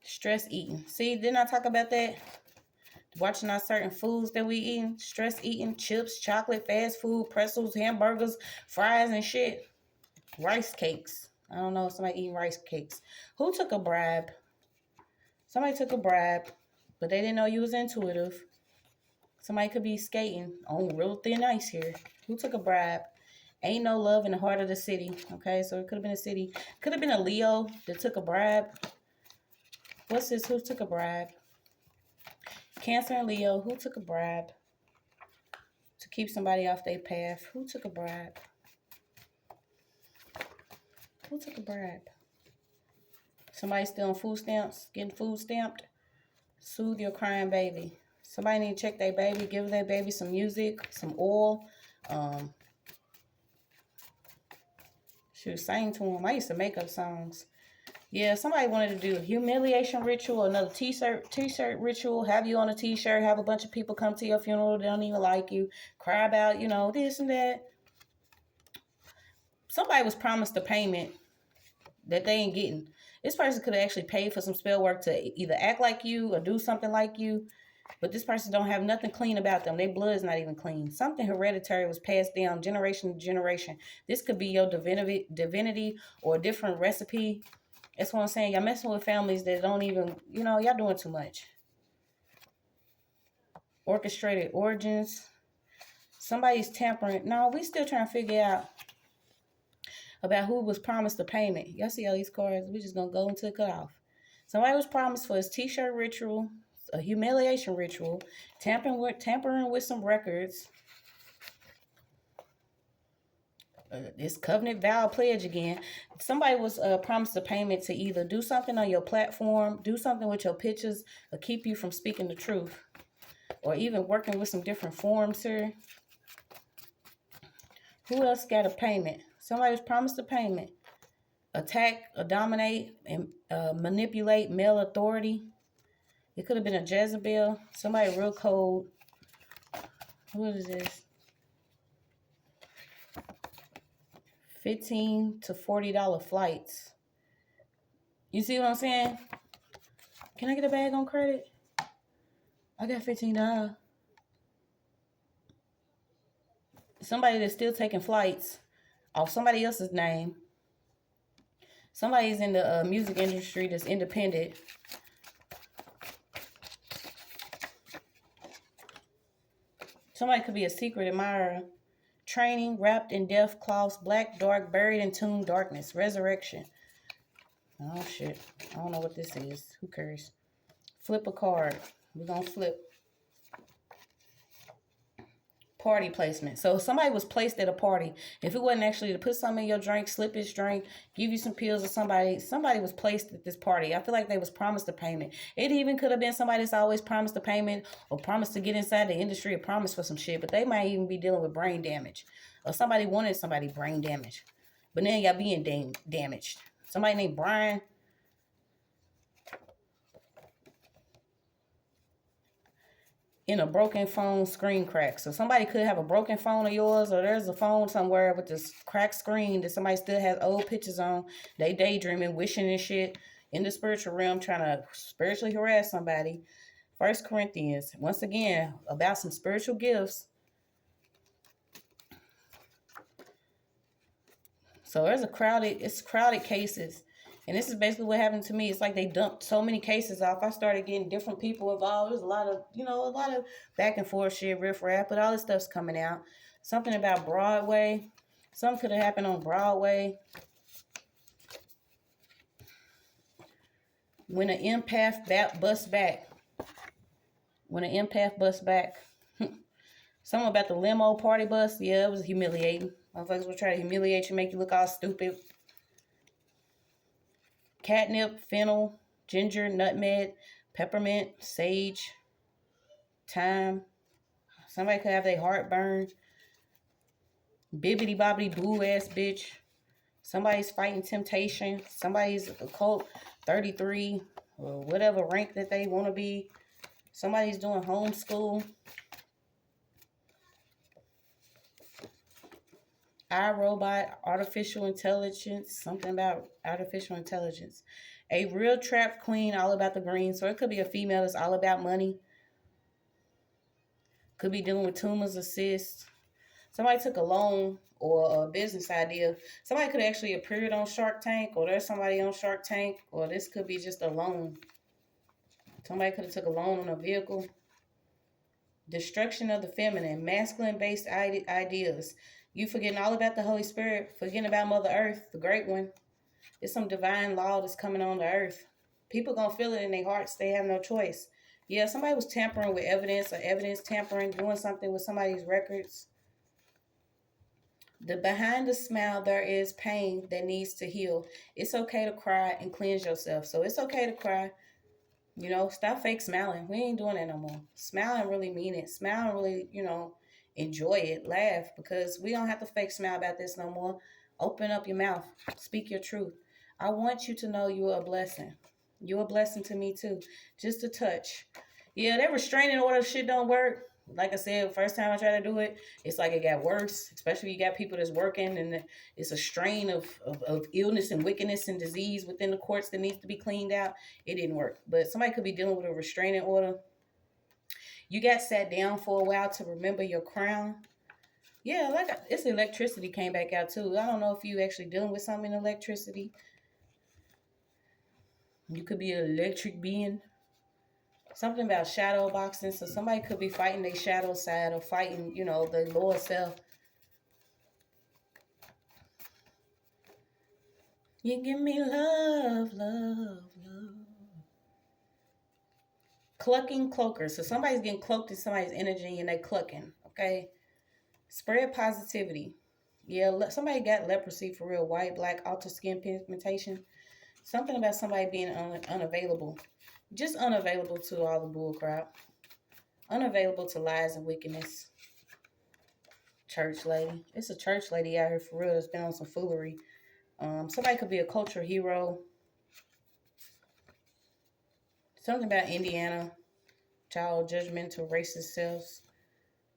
stress eating. See, didn't I talk about that? Watching our certain foods that we eating. Stress eating, chips, chocolate, fast food, pretzels, hamburgers, fries and shit. Rice cakes. I don't know, somebody eating rice cakes. Who took a bribe? Somebody took a bribe, but they didn't know you was intuitive. Somebody could be skating on real thin ice here. Who took a bribe? Ain't no love in the heart of the city. Okay, so it could have been a city. Could have been a Leo that took a bribe. What's this? Who took a bribe? Cancer and Leo. Who took a bribe to keep somebody off their path? Who took a bribe? Who took a bribe? Somebody still on food stamps, getting food stamped. Soothe your crying baby. Somebody need to check their baby, give their baby some music, some oil. She was saying to him, I used to make up songs. Yeah, somebody wanted to do a humiliation ritual, another t-shirt ritual, have you on a t-shirt, have a bunch of people come to your funeral, they don't even like you, cry about, you know, this and that. Somebody was promised a payment that they ain't getting. This person could have actually paid for some spell work to either act like you or do something like you. But this person don't have nothing clean about them. Their blood's not even clean. Something hereditary was passed down generation to generation. This could be your divinity or a different recipe That's what I'm saying. Y'all messing with families that don't even, y'all doing too much. Orchestrated origins. Somebody's tampering. No, we still trying to figure out about who was promised the payment. Y'all see all these cards? We just gonna go into the cutoff. Somebody was promised for his t-shirt ritual, a humiliation ritual, tampering with some records. This covenant vow pledge again. Somebody was promised a payment to either do something on your platform, do something with your pictures, or keep you from speaking the truth, or even working with some different forms here. Who else got a payment? Somebody was promised a payment. Attack, or dominate, and manipulate male authority. It could have been a Jezebel. Somebody real cold. What is this? $15 to $40 flights. You see what I'm saying? Can I get a bag on credit? I got $15. Somebody that's still taking flights off somebody else's name. Somebody's in the music industry that's independent. Somebody could be a secret admirer. Training, wrapped in death cloths, black, dark, buried in tomb darkness, resurrection. Oh, shit. I don't know what this is. Who cares? Flip a card. We're going to flip. Party placement. So somebody was placed at a party. If it wasn't actually to put something in your drink, slip his drink, give you some pills, or somebody was placed at this party. I feel like they was promised a payment. It even could have been somebody that's always promised a payment, or promised to get inside the industry, or promised for some shit, but they might even be dealing with brain damage, or somebody wanted somebody brain damage, but then y'all being damaged. Somebody named Brian. In a broken phone screen crack. So somebody could have a broken phone of yours, or there's a phone somewhere with this cracked screen that somebody still has old pictures on. They daydreaming, wishing and shit in the spiritual realm, trying to spiritually harass somebody. 1 Corinthians, once again, about some spiritual gifts. So there's crowded cases. And this is basically what happened to me. It's like they dumped so many cases off. I started getting different people involved. There's a lot of back and forth shit, riffraff, but all this stuff's coming out. Something about Broadway. Something could have happened on Broadway. When an empath busts back. Something about the limo party bus. Yeah, it was humiliating. Motherfuckers will try to humiliate you, make you look all stupid. Catnip, fennel, ginger, nutmeg, peppermint, sage, thyme. Somebody could have their heart burned. Bibbity bobbity boo ass bitch. Somebody's fighting temptation. Somebody's occult 33 or whatever rank that they want to be. Somebody's doing homeschool. iRobot, artificial intelligence, something about artificial intelligence. A real trap queen, all about the green. So it could be a female that's all about money. Could be dealing with tumors or cysts. Somebody took a loan or a business idea. Somebody could actually appear on Shark Tank, or there's somebody on Shark Tank, or this could be just a loan. Somebody could have took a loan on a vehicle. Destruction of the feminine, masculine-based ideas. You forgetting all about the Holy Spirit, forgetting about Mother Earth, the great one. It's some divine law that's coming on the earth. People gonna feel it in their hearts. They have no choice. Yeah, somebody was tampering with evidence, or evidence tampering, doing something with somebody's records. Behind the smile, there is pain that needs to heal. It's okay to cry and cleanse yourself. So it's okay to cry. Stop fake smiling. We ain't doing that no more. Smile and really mean it. Smile and really, enjoy it. Laugh, because we don't have to fake smile about this no more. Open up your mouth. Speak your truth. I want you to know you're a blessing. You're a blessing to me too. Just a touch. Yeah, that restraining order shit don't work. Like I said, first time I tried to do it, it's like it got worse. Especially if you got people that's working, and it's a strain of illness and wickedness and disease within the courts that needs to be cleaned out. It didn't work. But somebody could be dealing with a restraining order. You got sat down for a while to remember your crown. Yeah, it's electricity came back out too. I don't know if you actually dealing with something in electricity. You could be an electric being. Something about shadow boxing. So somebody could be fighting their shadow side or fighting, you know, the lower self. You give me love, love, love. Clucking cloakers. So somebody's getting cloaked in somebody's energy and they clucking. Okay. Spread positivity. Yeah, somebody got leprosy for real. White, black, alter skin pigmentation. Something about somebody being unavailable. Just unavailable to all the bull crap. Unavailable to lies and wickedness. Church lady. It's a church lady out here for real that's been on some foolery. Somebody could be a cultural hero. Something about Indiana. Child, judgmental, racist selves.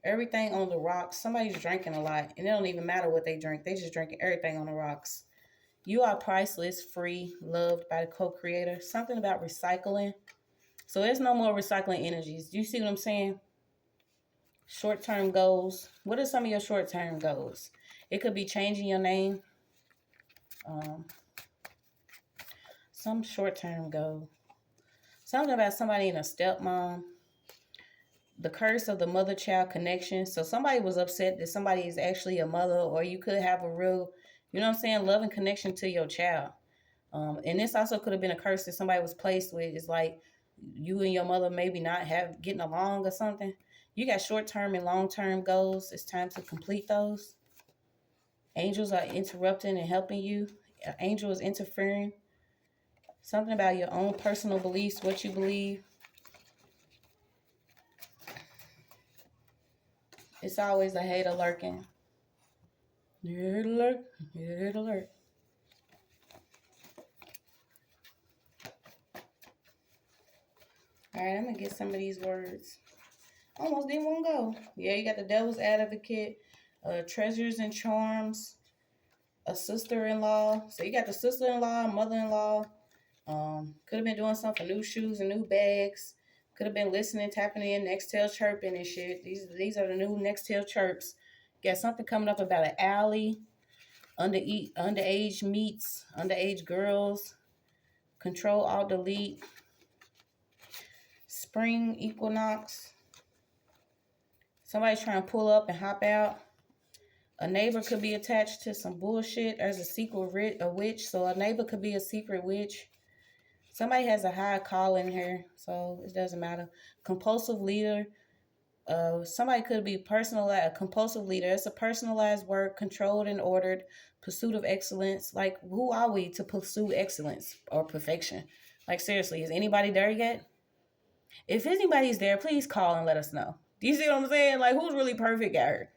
Everything on the rocks. Somebody's drinking a lot. And it don't even matter what they drink. They just drinking everything on the rocks. You are priceless, free, loved by the co-creator. Something about recycling. So there's no more recycling energies. Do you see what I'm saying? Short-term goals. What are some of your short-term goals? It could be changing your name. Some short-term goal. Something about somebody in a stepmom. The curse of the mother-child connection. So somebody was upset that somebody is actually a mother, or you could have a real, you know what I'm saying, loving connection to your child. And this also could have been a curse that somebody was placed with. It's like you and your mother maybe not getting along or something. You got short-term and long-term goals. It's time to complete those. Angels are interrupting and helping you. An angel is interfering. Something about your own personal beliefs, what you believe. It's always a hater lurking. Hater lurk, hater lurk. All right, I'm going to get some of these words. Almost didn't want to go. Yeah, you got the devil's advocate, treasures and charms, a sister-in-law. So you got the sister-in-law, mother-in-law. Could have been doing something for new shoes and new bags. Could have been listening, tapping in, Nextel chirping and shit. These are the new Nextel chirps. Got something coming up about an alley, underage meets, underage girls, control, alt, delete, spring equinox. Somebody's trying to pull up and hop out. A neighbor could be attached to some bullshit. There's a witch, so a neighbor could be a secret witch. Somebody has a high calling here, so it doesn't matter. Compulsive leader. Somebody could be a compulsive leader. It's a personalized work, controlled and ordered, pursuit of excellence. Like, who are we to pursue excellence or perfection? Like, seriously, is anybody there yet? If anybody's there, please call and let us know. Do you see what I'm saying? Like, who's really perfect out here?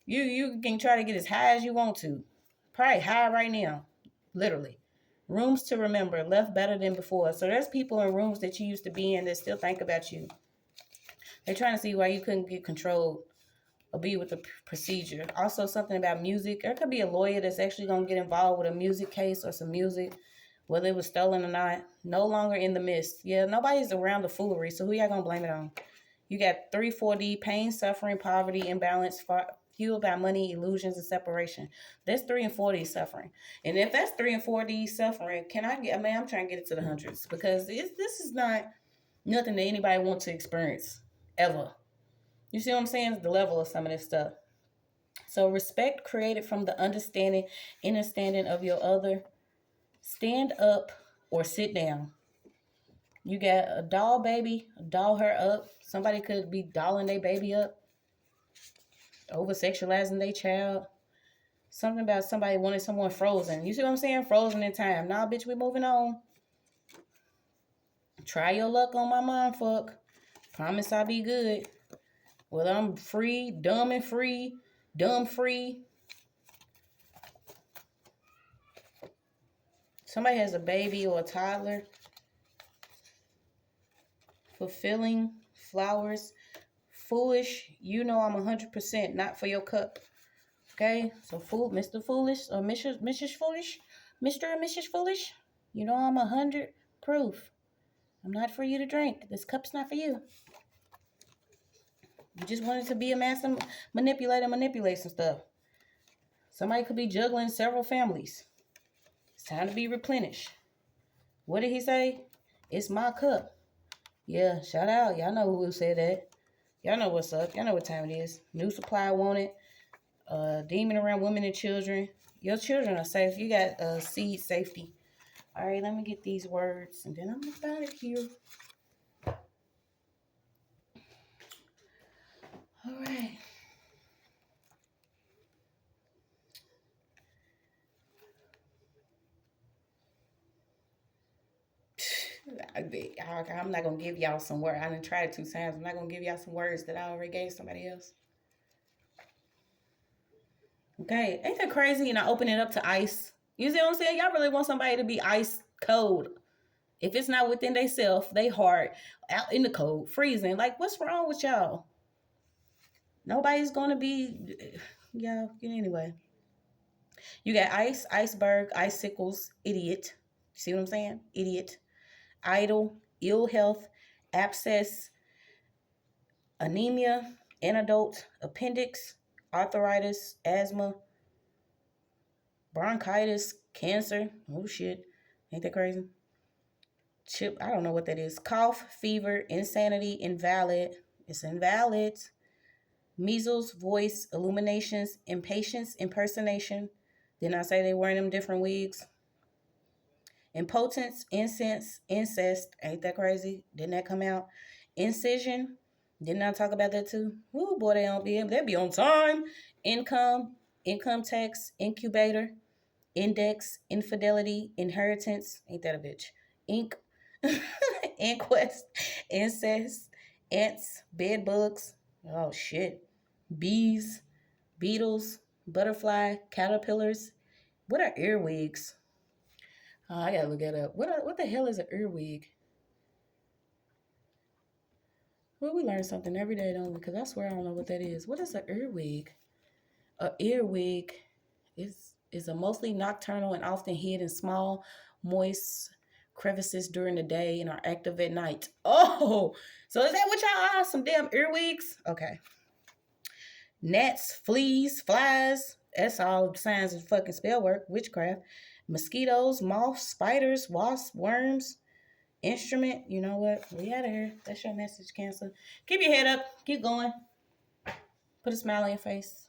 You can try to get as high as you want to. Probably high right now. Literally. Rooms to remember, left better than before. So there's people in rooms that you used to be in that still think about you. They're trying to see why you couldn't get controlled or be with the procedure. Also, something about music. There could be a lawyer that's actually going to get involved with a music case or some music, whether it was stolen or not. No longer in the midst. Yeah, nobody's around the foolery, so who y'all going to blame it on? You got 3-4D, pain, suffering, poverty, imbalance, fueled by money, illusions, and separation. That's 3 and 4D suffering. And if that's 3 and 4D suffering, I'm trying to get it to the hundreds, because this is not nothing that anybody wants to experience, ever. You see what I'm saying? It's the level of some of this stuff. So respect created from the understanding of your other. Stand up or sit down. You got a doll baby, doll her up. Somebody could be dolling their baby up. Over-sexualizing their child. Something about somebody wanting someone frozen. You see what I'm saying? Frozen in time. Nah, bitch, we moving on. Try your luck on my mind, fuck. Promise I'll be good. Well, I'm free, dumb and free, dumb free. Somebody has a baby or a toddler. Fulfilling, flowers, foolish. You know I'm 100% not for your cup. Okay, so Mr. Foolish or Mrs. Foolish, Mr. and Mrs. Foolish, you know I'm 100 proof. I'm not for you to drink. This cup's not for you. You just wanted to be a master manipulator, manipulate some stuff. Somebody could be juggling several families. It's time to be replenished. What did he say? It's my cup. Yeah, shout out. Y'all know who said that. Y'all know what's up. Y'all know what time it is. New supply wanted. Demon around women and children. Your children are safe. You got seed safety. All right, let me get these words, and then I'm about it here. All right. I'm not going to give y'all some words. I done tried it 2 times. I'm not going to give y'all some words that I already gave somebody else. Okay. Ain't that crazy? And I open it up to ice. You see what I'm saying? Y'all really want somebody to be ice cold. If it's not within they self, they heart, out in the cold, freezing. Like, what's wrong with y'all? Nobody's going to be... Yeah, anyway. You got ice, iceberg, icicles, idiot. See what I'm saying? Idiot. Idle, ill health, abscess, anemia, antidote, appendix, arthritis, asthma, bronchitis, cancer. Oh shit. Ain't that crazy? Chip, I don't know what that is. Cough, fever, insanity, invalid. It's invalid. Measles, voice, illuminations, impatience, impersonation. Didn't I say they wearing them different wigs? Impotence, incense, incest. Ain't that crazy? Didn't that come out? Incision. Didn't I talk about that too? Ooh, boy, they'll be on time. Income, income tax, incubator, index, infidelity, inheritance. Ain't that a bitch? Ink, inquest, incest, ants, bed bugs. Oh shit. Bees, beetles, butterfly, caterpillars. What are earwigs? Oh, I gotta look that up. What the hell is an earwig? Well, we learn something every day, don't we? Because I swear I don't know what that is. What is an earwig? A earwig is a mostly nocturnal and often hid in small, moist crevices during the day and are active at night. Oh, so is that what y'all are? Some damn earwigs? Okay. Gnats, fleas, flies. That's all signs of fucking spell work, witchcraft. Mosquitoes, moths, spiders, wasps, worms. Instrument, you know what? We out of here. That's your message, Cancer. Keep your head up. Keep going. Put a smile on your face.